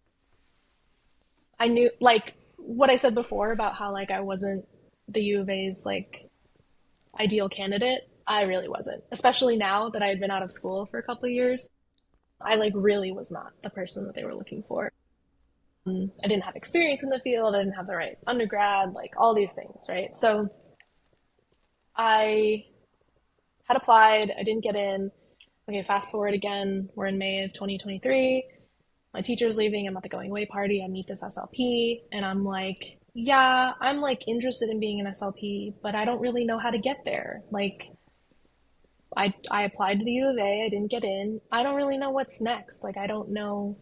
I knew, like what I said before about how like I wasn't the U of A's like ideal candidate. I really wasn't, especially now that I had been out of school for a couple of years. I like really was not the person that they were looking for. I didn't have experience in the field. I didn't have the right undergrad, like all these things, right? So I had applied. I didn't get in. Okay, fast forward again. We're in May of 2023. My teacher's leaving. I'm at the going away party. I meet this SLP, and I'm like, yeah, I'm like interested in being an SLP, but I don't really know how to get there. Like, I applied to the U of A. I didn't get in. I don't really know what's next. Like, I don't know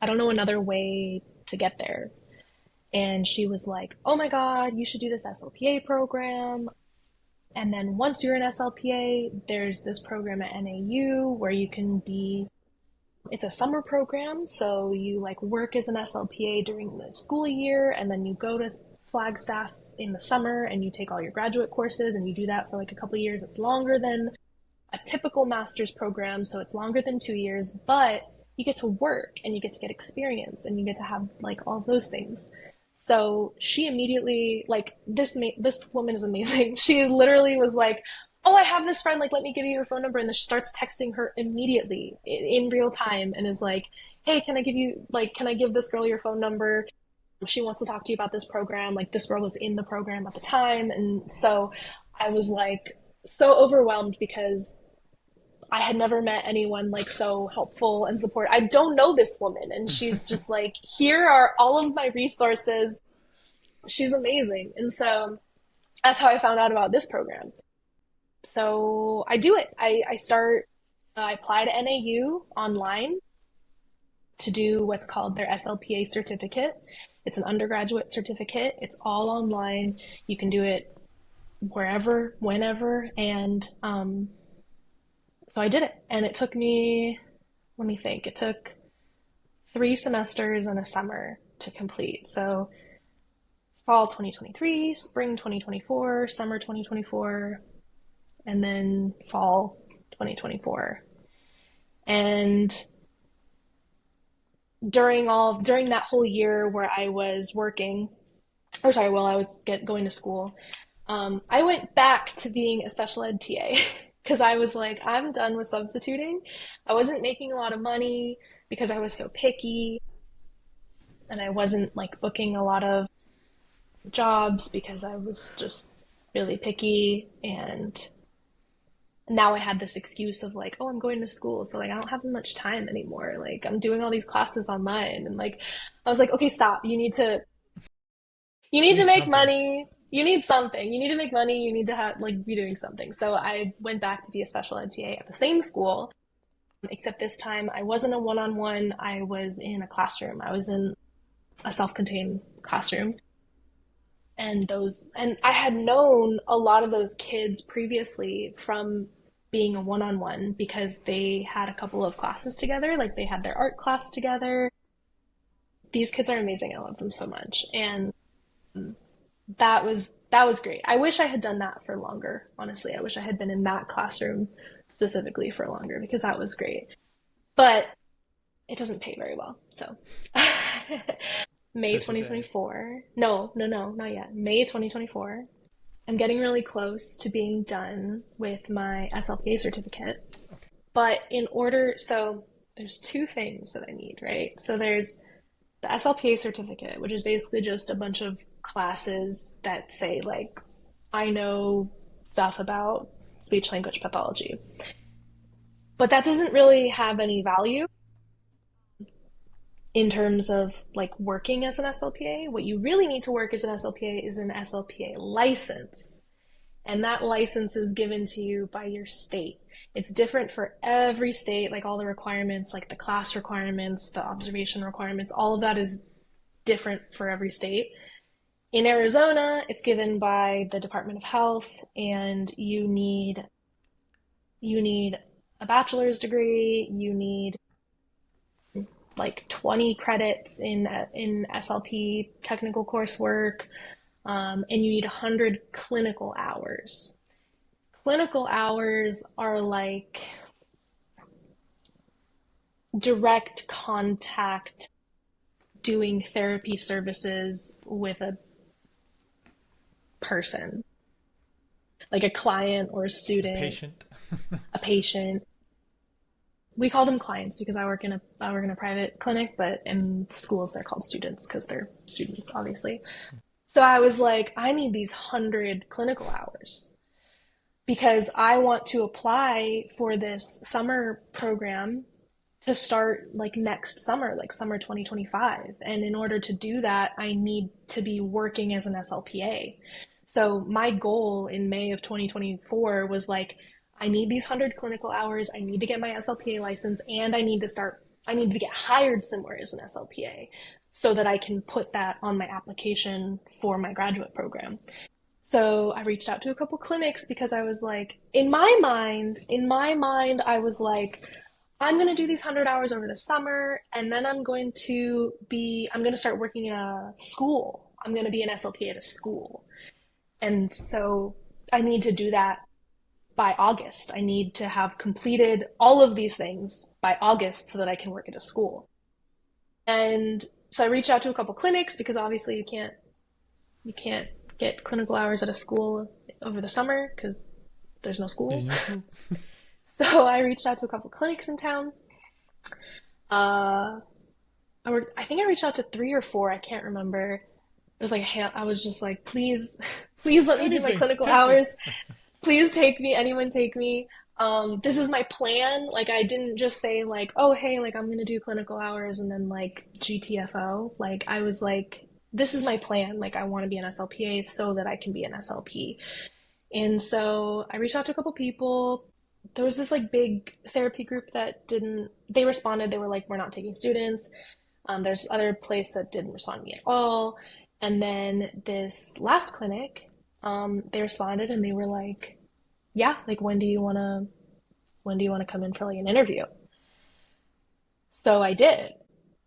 another way to get there. And she was like, oh my God, you should do this SLPA program. And then once you're an SLPA, there's this program at NAU where you can be It's a summer program, so you like work as an SLPA during the school year, and then you go to Flagstaff in the summer and you take all your graduate courses, and you do that for like a couple of years. It's longer than a typical master's program, so it's longer than 2 years, but you get to work and you get to get experience and you get to have like all those things. So she immediately, like, this woman is amazing. She literally was like, "Oh, I have this friend. Like, let me give you her phone number." And then she starts texting her immediately in real time and is like, "Hey, can I give this girl your phone number? She wants to talk to you about this program." Like, this girl was in the program at the time, and so I was like so overwhelmed because I had never met anyone like so helpful and support. I don't know this woman, and she's just like, "Here are all of my resources." She's amazing. And so that's how I found out about this program. So I do it. I apply to NAU online to do what's called their SLPA certificate. It's an undergraduate certificate. It's all online. You can do it wherever, whenever. And so I did it. And it took me, let me think, it took 3 semesters and a summer to complete. So fall 2023, spring 2024, summer 2024, and then fall 2024. And during that whole year where I was working, or sorry, while I was going to school, I went back to being a special ed TA because I was like, I'm done with substituting. I wasn't making a lot of money because I was so picky, and I wasn't like booking a lot of jobs because I was just really picky. And now I had this excuse of like, oh, I'm going to school, so like I don't have much time anymore. Like, I'm doing all these classes online, and like I was like, okay, stop. You You need to need make something. money. You need something. You need to make money. You need to have like be doing something. So I went back to be a special ed TA at the same school, except this time I wasn't a one-on-one. I was in a classroom. I was in a self-contained classroom. And I had known a lot of those kids previously from being a one-on-one because they had a couple of classes together, like they had their art class together. These kids are amazing. I love them so much. And that was great. I wish I had done that for longer, honestly. I wish I had been in that classroom specifically for longer because that was great. But it doesn't pay very well. So May To today. 2024. No, no, no, not yet. May 2024. I'm getting really close to being done with my SLPA certificate. Okay. But so there's two things that I need, right? So there's the SLPA certificate, which is basically just a bunch of classes that say, like, I know stuff about speech language pathology. But that doesn't really have any value in terms of like working as an SLPA. What you really need to work as an SLPA is an SLPA license. And that license is given to you by your state. It's different for every state, like all the requirements, like the class requirements, the observation requirements, all of that is different for every state. In Arizona, it's given by the Department of Health, and you need a bachelor's degree, you need like 20 credits in SLP technical coursework, and you need 100 clinical hours. Clinical hours are like direct contact doing therapy services with a person, like a client or a A student, patient. a patient. We call them clients because I work in a private clinic, but in schools they're called students because they're students, obviously. So I was like, I need these 100 clinical hours because I want to apply for this summer program to start like next summer, like summer 2025. And in order to do that, I need to be working as an SLPA. So my goal in May of 2024 was like, I need these 100 clinical hours, I need to get my SLPA license, and I need to get hired somewhere as an SLPA so that I can put that on my application for my graduate program. So I reached out to a couple clinics because I was like, in my mind, I was like, I'm going to do these 100 hours over the summer, and then I'm going to start working in a school. I'm going to be an SLP at a school. And so I need to do that by August. I need to have completed all of these things by August so that I can work at a school. And so I reached out to a couple clinics because obviously you can't get clinical hours at a school over the summer because there's no There's school. no school. So I reached out to a couple clinics in town. Uh, I think I reached out to three or four. I can't remember. It was like I was just like, please, please let me do my Anything. clinical Take me. hours. Please take me. Anyone take me. This is my plan. Like I didn't just say like, oh hey, like I'm gonna do clinical hours and then like GTFO. Like I was like, this is my plan. Like I want to be an SLPA so that I can be an SLP. And so I reached out to a couple people. There was this like big therapy group that didn't, they responded, they were like, we're not taking students. There's other place that didn't respond to me at all. And then this last clinic, they responded and they were like, yeah, like when do you want to come in for like an interview? So I did.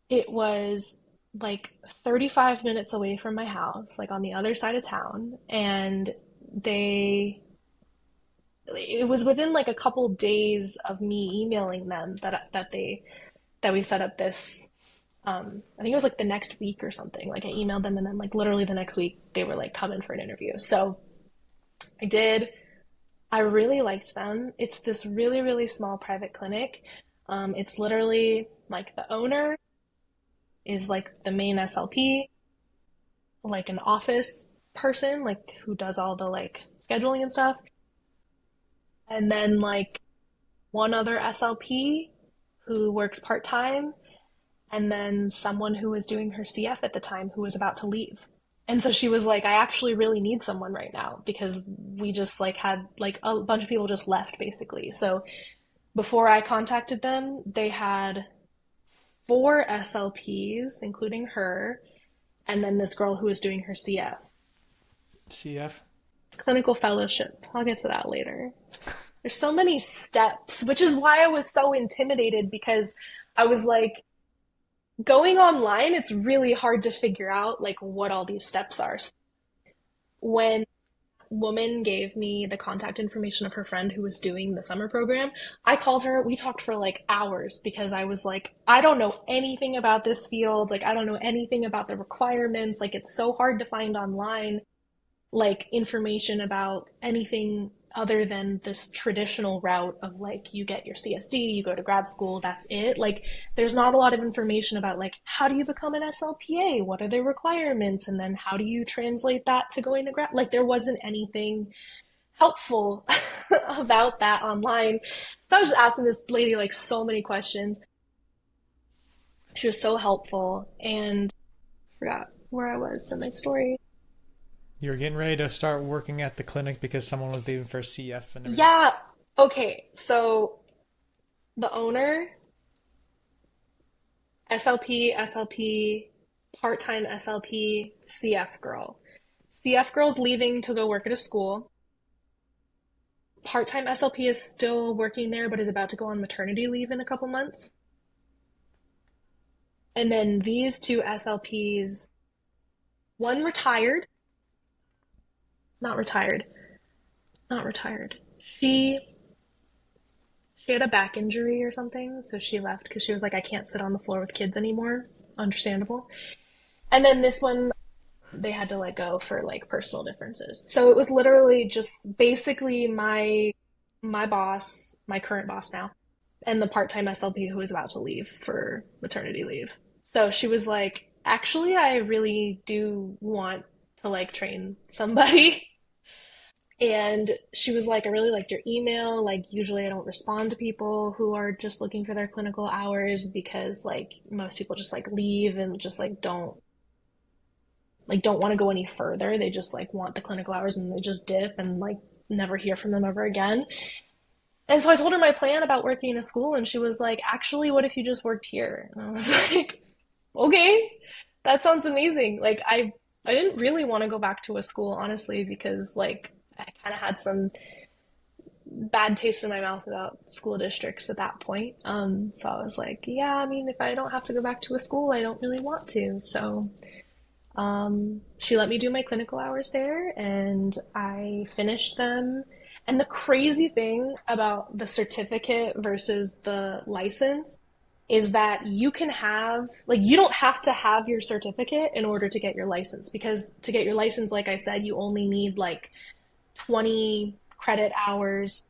It was like 35 minutes away from my house, like on the other side of town, and they it was within like a couple days of me emailing them that we set up this. I think it was like the next week or something. Like I emailed them, and then like literally the next week they were like, come in for an interview. So I did. I really liked them. It's this really, really small private clinic. It's literally like the owner is like the main SLP, like an office person, like who does all the like scheduling and stuff. And then like one other SLP who works part-time, and then someone who was doing her CF at the time who was about to leave. And so she was like, I actually really need someone right now because we just like had like a bunch of people just left basically. So before I contacted them, they had four SLPs, including her, and then this girl who was doing her CF, CF. clinical fellowship. I'll get to that later. There's so many steps, which is why I was so intimidated because I was like, going online, it's really hard to figure out like what all these steps are. When woman gave me the contact information of her friend who was doing the summer program, I called her. We talked for like hours because I was like, I don't know anything about this field. Like, I don't know anything about the requirements. Like, it's so hard to find online like information about anything other than this traditional route of like you get your CSD, you go to grad school, that's it. Like there's not a lot of information about like how do you become an SLPA? What are the requirements? And then how do you translate that to going to grad? Like there wasn't anything helpful about that online. So I was just asking this lady like so many questions. She was so helpful and I forgot where I was in my story. You were getting ready to start working at the clinic because someone was leaving for CF and everything. Yeah. Okay. So the owner, SLP, part-time SLP, CF girl. CF girl's leaving to go work at a school. Part-time SLP is still working there, but is about to go on maternity leave in a couple months. And then these two SLPs, one retired, not retired, not retired. She had a back injury or something, so she left because she was like, I can't sit on the floor with kids anymore. Understandable. And then this one, they had to let go for like personal differences. So it was literally just basically my boss, my current boss now, and the part-time SLP who was about to leave for maternity leave. So she was like, actually, I really do want to like train somebody. And she was like, I really liked your email. Like, usually I don't respond to people who are just looking for their clinical hours because like most people just like leave and just don't want to go any further. They just like want the clinical hours and they just dip and like never hear from them ever again. And so I told her my plan about working in a school and she was like, actually, what if you just worked here? And I was like, okay, that sounds amazing. Like I didn't really want to go back to a school, honestly, because like I kind of had some bad taste in my mouth about school districts at that point. So I was like, yeah, I mean, if I don't have to go back to a school, I don't really want to. So she let me do my clinical hours there, and I finished them. And the crazy thing about the certificate versus the license is that you can have, like, you don't have to have your certificate in order to get your license, because to get your license, like I said, you only need like 20 credit hours.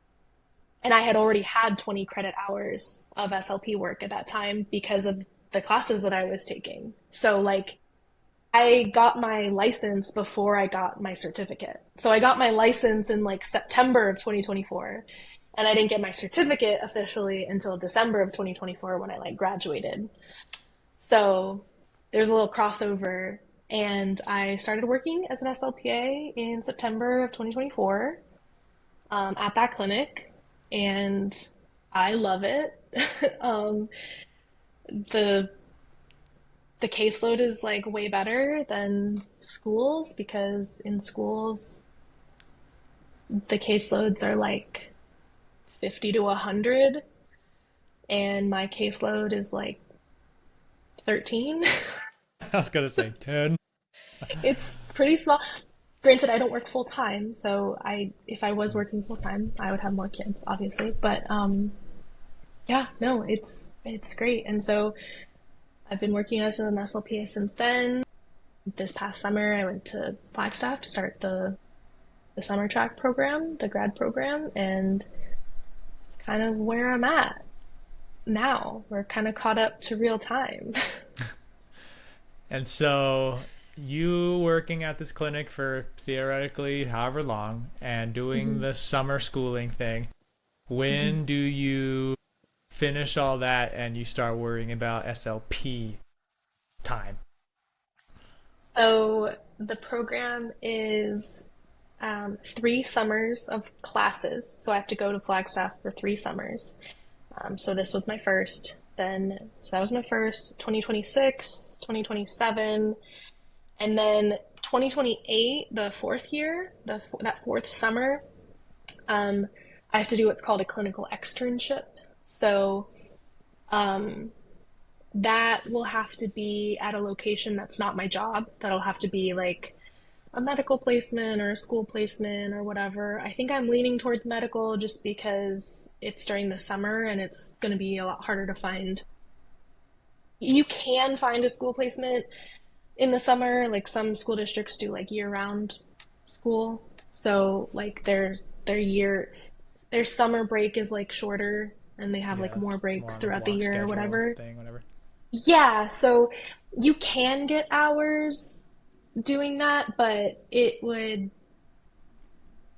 And I had already had 20 credit hours of SLP work at that time because of the classes that I was taking. So, like, I got my license before I got my certificate. So I got my license in like September of 2024, and I didn't get my certificate officially until December of 2024 when I like graduated. So there's a little crossover, and I started working as an SLPA in September of 2024 at that clinic, and I love it. um, the the caseload is like way better than schools, because in schools the caseloads are like 50 to 100, and my caseload is like 13. I was gonna say 10. It's pretty small. Granted, I don't work full time, so I if I was working full time, I would have more kids, obviously. But yeah, no, it's great. And so I've been working as an SLPA since then. This past summer, I went to Flagstaff to start the summer track program, the grad program, and it's kind of where I'm at now. We're kind of caught up to real time. And so you working at this clinic for theoretically however long and doing Mhm. the summer schooling thing, Mhm. when do you finish all that and you start worrying about SLP time? So the program is 3 summers of classes. So I have to go to Flagstaff for 3 summers. So this was my first. So that was my first, 2026, 2027, and then 2028, the fourth year, that fourth summer, um, I have to do what's called a clinical externship. So um, that will have to be at a location that's not my job. That'll have to be like a medical placement or a school placement or whatever. I think I'm leaning towards medical just because it's during the summer and it's going to be a lot harder to find. You can find a school placement in the summer, like some school districts do like year-round school. So like their summer break is like shorter, and they have like Yeah, more more breaks on a throughout the block year or schedule whatever. thing, whatever. Yeah, so you can get hours doing that, but it would,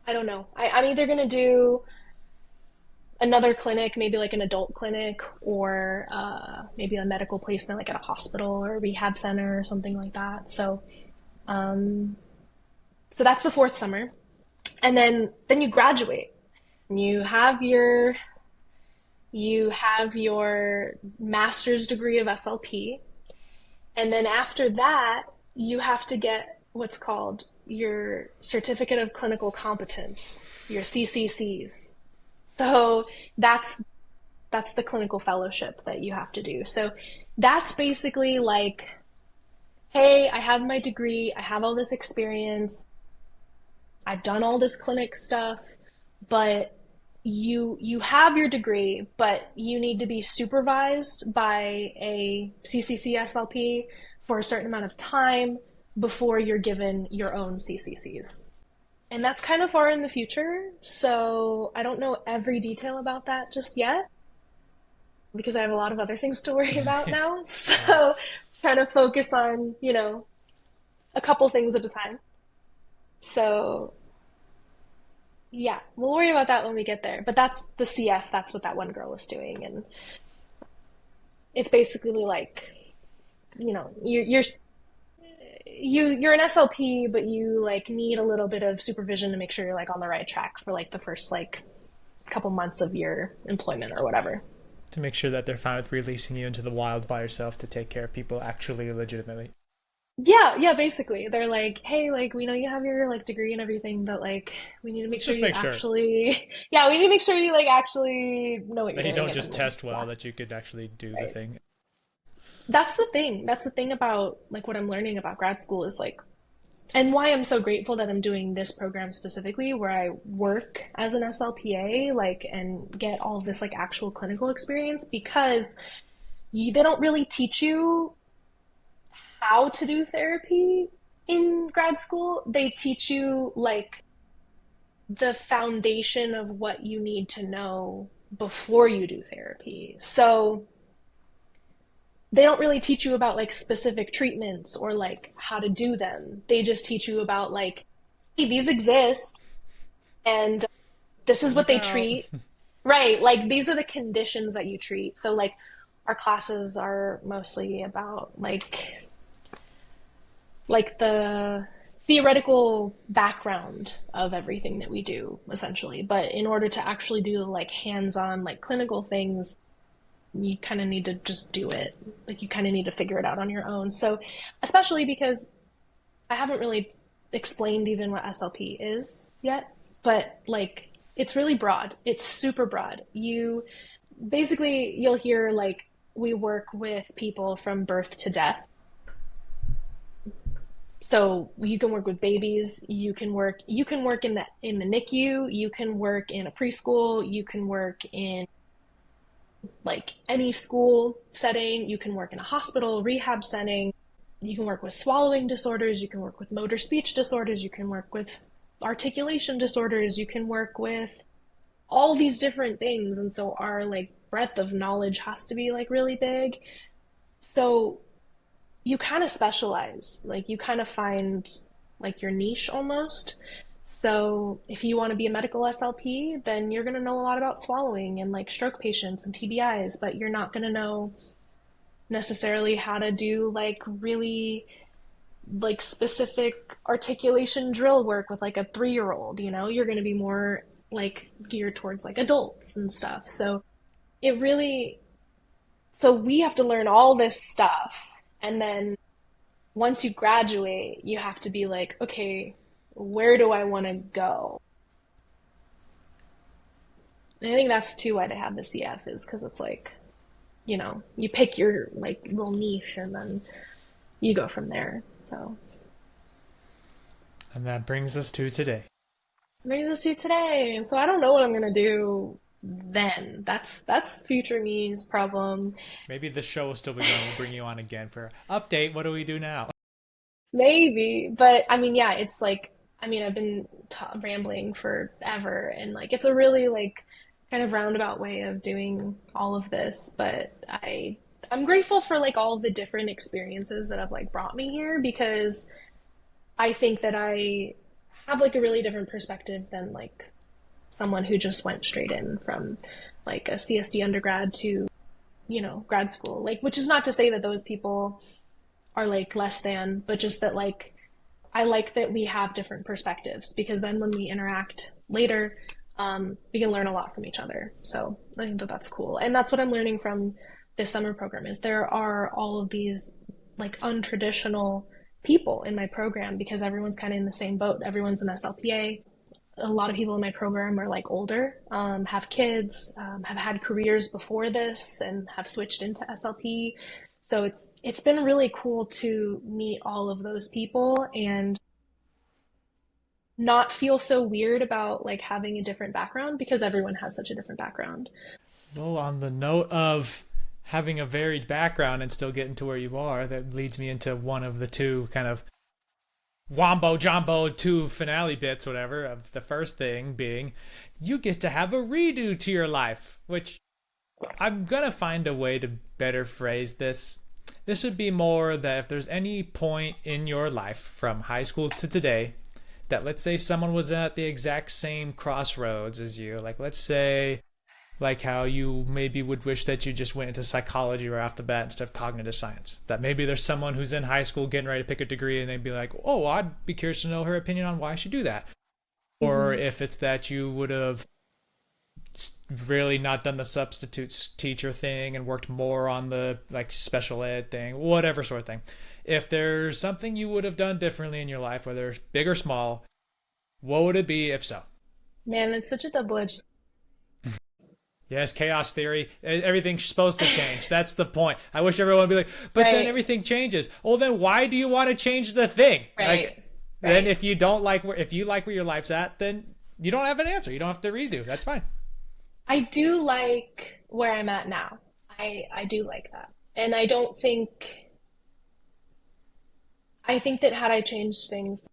I don't know. I'm either gonna do another clinic, maybe like an adult clinic, or maybe a medical placement like at a hospital or a rehab center or something like that. Um, so that's the fourth summer. And then you graduate and you have your master's degree of SLP. And then after that, you have to get what's called your certificate of clinical competence, your CCCs. So that's the clinical fellowship that you have to do. So that's basically like, hey, I have my degree, I have all this experience, I've done all this clinic stuff, but you have your degree, but you need to be supervised by a CCC SLP for a certain amount of time before you're given your own CCCs. And that's kind of far in the future, so I don't know every detail about that just yet because I have a lot of other things to worry about now. Yeah. So trying to focus on, a couple things at a time. So yeah, we'll worry about that when we get there. But that's the CF, that's what that one girl was doing. And it's basically like, you're an SLP, but you like need a little bit of supervision to make sure you're like on the right track for like the first like couple months of your employment or whatever. To make sure that they're fine with releasing you into the wild by yourself to take care of people actually legitimately. Yeah, yeah, basically. They're like, "Hey, like we know you have your like degree and everything, but like we need to make Let's sure just you make sure actually yeah, we need to make sure you like actually know what you're that you doing." don't And just then test well, yeah, that you could actually do the right. thing. That's the thing. That's the thing about like what I'm learning about grad school is like and why I'm so grateful that I'm doing this program specifically where I work as an SLPA like and get all of this like actual clinical experience because they don't really teach you how to do therapy in grad school. They teach you like the foundation of what you need to know before you do therapy. So they don't really teach you about like specific treatments or like how to do them. They just teach you about like, hey, these exist and this is what Look they out. treat. Right. Like these are the conditions that you treat. So like our classes are mostly about like the theoretical background of everything that we do essentially. But in order to actually do the like hands-on like clinical things, you kind of need to just do it. Like you kind of need to figure it out on your own. So, especially because I haven't really explained even what SLP is yet, but like it's really broad. It's super broad. You basically you'll hear like we work with people from birth to death. So you can work with babies, you can work in the NICU, you can work in a preschool, you can work in like any school setting, you can work in a hospital, rehab setting, you can work with swallowing disorders, you can work with motor speech disorders, you can work with articulation disorders, you can work with all these different things. And so our like breadth of knowledge has to be like really big. So you kind of specialize, like you kind of find like your niche almost. So if you want to be a medical SLP, then you're going to know a lot about swallowing and like stroke patients and TBIs, but you're not going to know necessarily how to do like really like specific articulation drill work with like a 3-year old, you know, you're going to be more like geared towards like adults and stuff. So it really, so we have to learn all this stuff. And then once you graduate, you have to be like, okay, where do I want to go? And I think that's too why they have the CF is because it's like, you know, you pick your like little niche and then you go from there. So And that brings us to today. brings us to today. So I don't know what I'm gonna do then. That's future me's problem. Maybe the show will still be going. We'll bring you on again for update. What do we do now? Maybe, but I mean, yeah, it's like I mean, I've been rambling forever, and like it's a really like kind of roundabout way of doing all of this. But I'm grateful for like all of the different experiences that have like brought me here because I think that I have like a really different perspective than like someone who just went straight in from like a CSD undergrad to grad school. Like, which is not to say that those people are like less than, but just that like I like that we have different perspectives because then when we interact later, we can learn a lot from each other. So I think that that's cool, and that's what I'm learning from this summer program is there are all of these like untraditional people in my program because everyone's kind of in the same boat. Everyone's an SLPA. A lot of people in my program are like older, have kids, have had careers before this, and have switched into SLP. So it's been really cool to meet all of those people and not feel so weird about like having a different background because everyone has such a different background. Well, on the note of having a varied background and still getting to where you are, that leads me into one of the two kind of wombo jumbo two finale bits, whatever, of the first thing being you get to have a redo to your life, which I'm gonna find a way to better phrase this. This would be more that if there's any point in your life from high school to today that let's say someone was at the exact same crossroads as you, like let's say like how you maybe would wish that you just went into psychology right off the bat instead of cognitive science. That maybe there's someone who's in high school getting ready to pick a degree and they'd be like, oh, I'd be curious to know her opinion on why I should do that. Or Mm-hmm. if it's that you would have really not done the substitute teacher thing and worked more on the like special ed thing, whatever sort of thing. If there's something you would have done differently in your life, whether it's big or small, what would it be if so? Man, it's such a double-edged. Yes, chaos theory. Everything's supposed to change. That's the point. I wish everyone would be like, but then Right, everything changes. Well, then why do you want to change the thing? right, Like, then right. if you don't like if you like where your life's at, then you don't have an answer. You don't have to redo. That's fine. I do like where I'm at now. I do like that. And I think that had I changed things,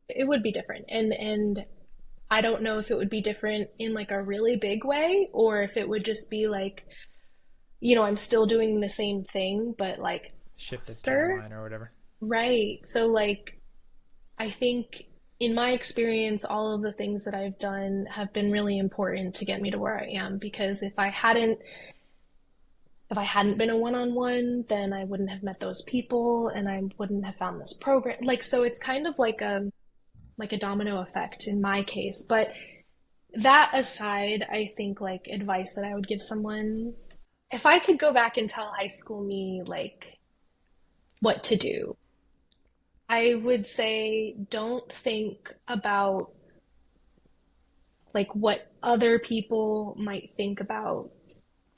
it would be different. And I don't know if it would be different in like a really big way or if it would just be like, I'm still doing the same thing, but like Shifted faster. timeline or whatever. Right. So like I think in my experience, all of the things that I've done have been really important to get me to where I am because if I hadn't been a one-on-one, then I wouldn't have met those people and I wouldn't have found this program. Like so it's kind of like a domino effect in my case. But that aside, I think like advice that I would give someone, if I could go back and tell high school me like what to do, I would say don't think about like what other people might think about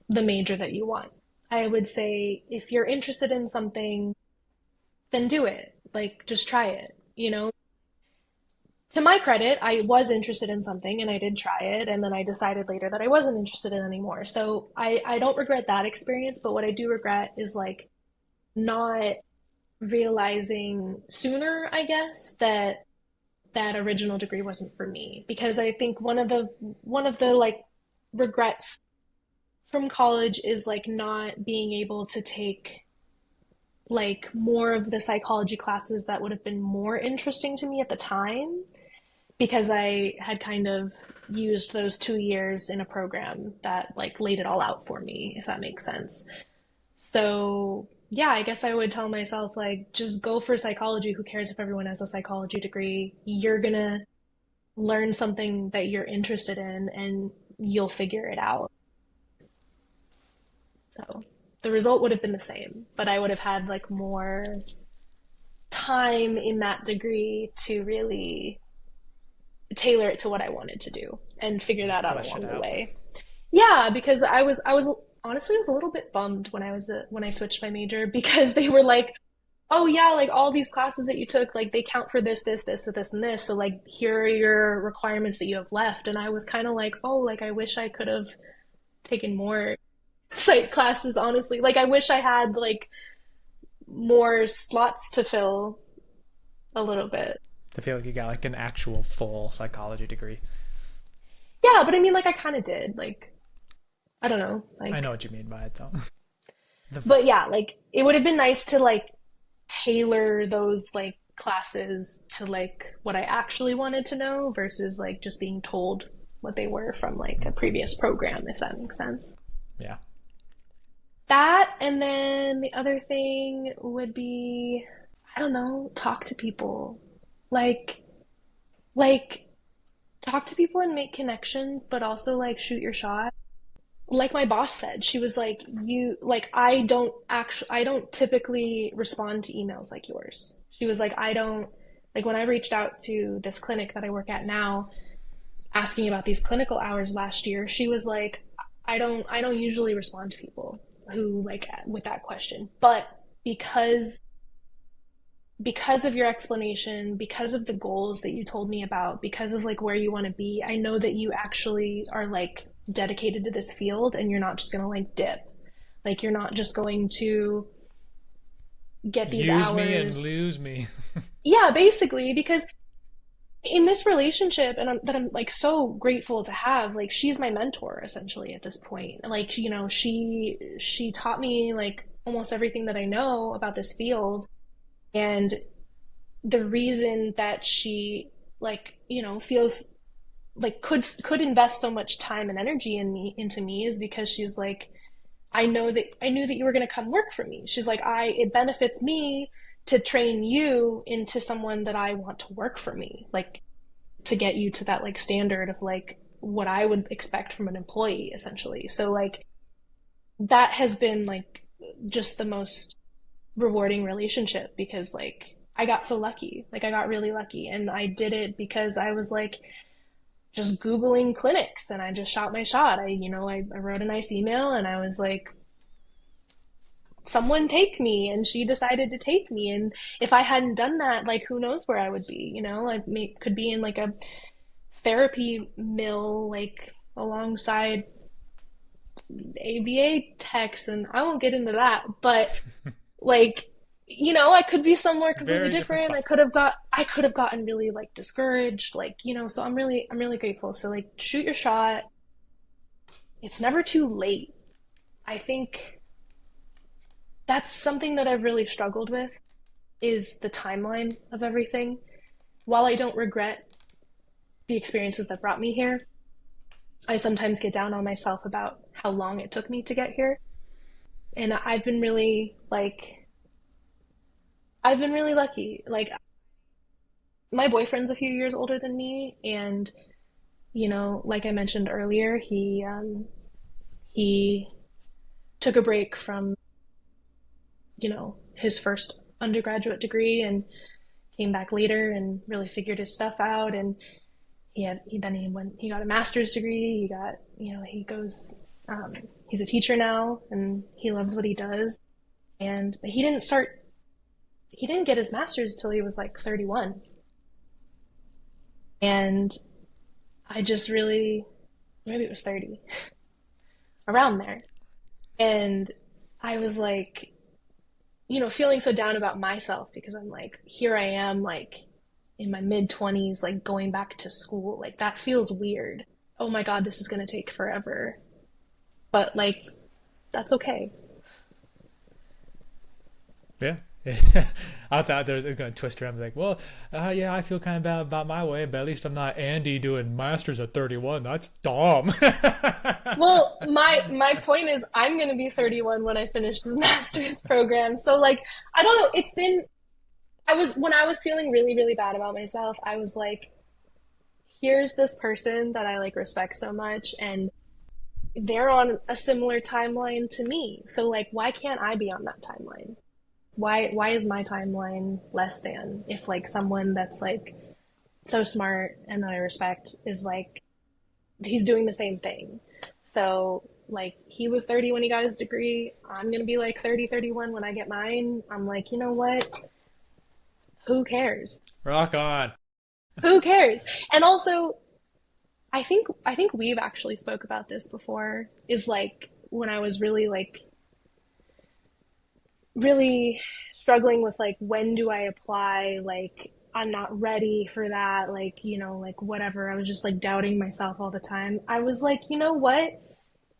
the major that you want. I would say if you're interested in something, then do it. Like just try it. To my credit, I was interested in something and I did try it, and then I decided later that I wasn't interested in it anymore. So I don't regret that experience, but what I do regret is like not realizing sooner, I guess, that that original degree wasn't for me. Because I think one of the like regrets from college is like not being able to take like more of the psychology classes that would have been more interesting to me at the time because I had kind of used those 2 years in a program that like laid it all out for me, if that makes sense. So, yeah, I guess I would tell myself, like, just go for psychology. Who cares if everyone has a psychology degree? You're gonna learn something that you're interested in and you'll figure it out. So, the result would have been the same, but I would have had like more time in that degree to really tailor it to what I wanted to do and figure And that out flesh it along the out. way. Yeah, because I was honestly I was a little bit bummed when I switched my major because they were like, "Oh yeah, like all these classes that you took, like they count for this, this, this, this, and this. So like here are your requirements that you have left." And I was kind of like, "Oh, like I wish I could have taken more psych classes, honestly. Like I wish I had like more slots to fill a little bit." I feel like you got like an actual full psychology degree. Yeah, but I mean like I kind of did. Like I don't know, I know like what you mean by it though. the but yeah, like it would have been nice to like tailor those like classes to like what I actually wanted to know versus like just being told what they were from like a previous program, if that makes sense. yeah. That and then the other thing would be, I don't know, talk to people. Like like talk to people and make connections, but also like shoot your shot. Like my boss said, she was like, you like I don't typically respond to emails like yours. She was like, I don't like when I reached out to this clinic that I work at now, asking about these clinical hours last year, she was like, I don't usually respond to people who like with that question. But because because of your explanation, because of the goals that you told me about, because of like where you want to be, I know that you actually are like dedicated to this field and you're not just going to like dip. Like you're not just going to get these Use me and hours. lose me. Yeah, basically, because in this relationship and that I'm like so grateful to have, like she's my mentor essentially at this point. Like, she taught me like almost everything that I know about this field. And the reason that she like feels like could invest so much time and energy into me is because she's like, I knew that you were going to come work for me. She's like, I it benefits me to train you into someone that I want to work for me, like to get you to that like standard of like what I would expect from an employee, essentially. So like that has been like just the most rewarding relationship because like I got so lucky. Like I got really lucky and I did it because I was like just Googling clinics and I just shot my shot. I wrote a nice email and I was like, someone take me, and she decided to take me. And if I hadn't done that, like who knows where I would be, I could be in like a therapy mill, like alongside ABA techs, and I won't get into that, but like, I could be somewhere completely Very different different. spot. I could have gotten really like discouraged, like, so I'm really grateful. So like shoot your shot. It's never too late. I think that's something that I've really struggled with is the timeline of everything. While I don't regret the experiences that brought me here, I sometimes get down on myself about how long it took me to get here. And I've been really lucky. Like my boyfriend's a few years older than me, and like I mentioned earlier, he took a break from his first undergraduate degree and came back later and really figured his stuff out. And he got a master's degree. He's a teacher now and he loves what he does. But he didn't get his master's till he was like 31. And I just really, maybe it was 30, around there. And I was like, feeling so down about myself because I'm like, here I am, like in my mid 20s, like going back to school. Like that feels weird. Oh my God, this is going to take forever. But like, that's okay. Yeah. I thought there was going to twist around and be like, well, yeah, I feel kind of bad about my way, but at least I'm not Andy doing masters at 31. That's dumb. Well, my point is I'm going to be 31 when I finish this master's program. So like, I don't know, when I was feeling really, really bad about myself, I was like, here's this person that I like respect so much and they're on a similar timeline to me. So like, why can't I be on that timeline? Why is my timeline less than if like someone that's like so smart and that I respect is like he's doing the same thing. So like he was 30 when he got his degree. I'm going to be like 30, 31 when I get mine. I'm like, you know what? Who cares? Rock on. Who cares? And also I think we've actually spoke about this before is like when I was really struggling with like when do I apply, like I'm not ready for that, like like whatever. I was just like doubting myself all the time. I was like, you know what,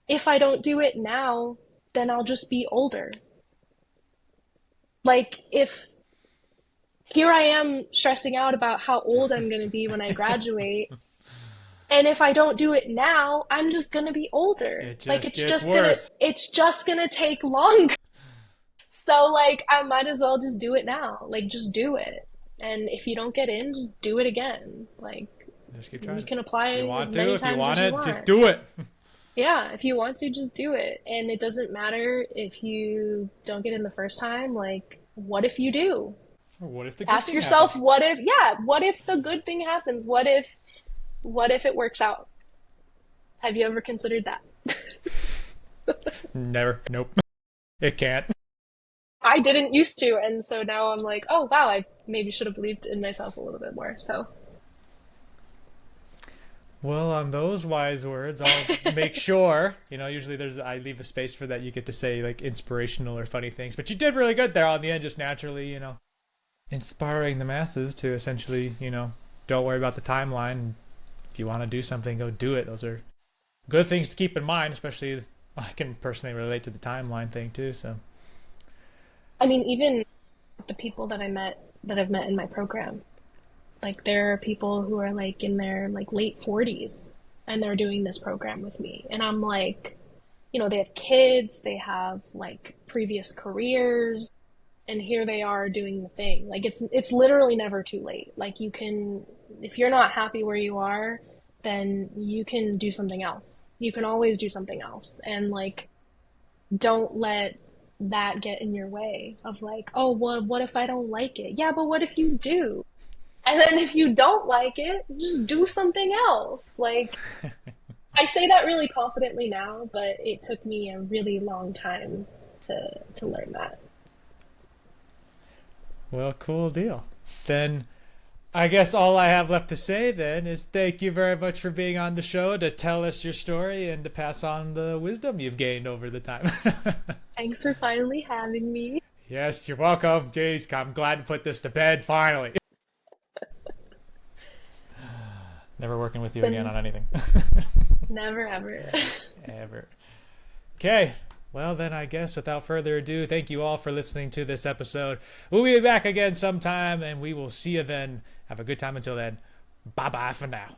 if I don't do it now then I'll just be older. Like if here I am stressing out about how old I'm going to be when I graduate and if I don't do it now I'm just going to be older. It just like gets worse. It's just going to take longer. So like I might as well just do it now. Like just do it. And if you don't get in, just do it again. Like Just keep trying. you can apply If you want as to, many if you times want as you it, want. just do it. Yeah, if you want to, just do it. And it doesn't matter if you don't get in the first time. Like, what if you do? Or what if the good Ask thing yourself, happens? what if the good thing happens? What if it works out? Have you ever considered that? Never. Nope. It can't. I didn't used to, and so now I'm like, oh wow, I maybe should have believed in myself a little bit more. So Well, on those wise words, I'll make sure. Usually I leave a space for that. You get to say like inspirational or funny things, but you did really good there on the end, just naturally, inspiring the masses to essentially, don't worry about the timeline. If you want to do something, go do it. Those are good things to keep in mind, especially I can personally relate to the timeline thing too. So, I mean, even the people that I've met in my program, like there are people who are like in their like late 40s and they're doing this program with me. And I'm like, they have kids, they have like previous careers, and here they are doing the thing. Like it's literally never too late. Like you can, if you're not happy where you are, then you can do something else. You can always do something else. And like, don't let that get in your way of like, oh, well, what if I don't like it? Yeah, but what if you do? And then if you don't like it, just do something else. Like, I say that really confidently now, but it took me a really long time to learn that. Well, cool deal. Then I guess all I have left to say then is thank you very much for being on the show to tell us your story and to pass on the wisdom you've gained over the time. Thanks for finally having me. Yes, you're welcome. Jeez, I'm glad to put this to bed finally. Never working with you again Been on anything. never ever. Ever. Okay. Well, then I guess without further ado, thank you all for listening to this episode. We'll be back again sometime, and we will see you then. Have a good time until then. Bye-bye for now.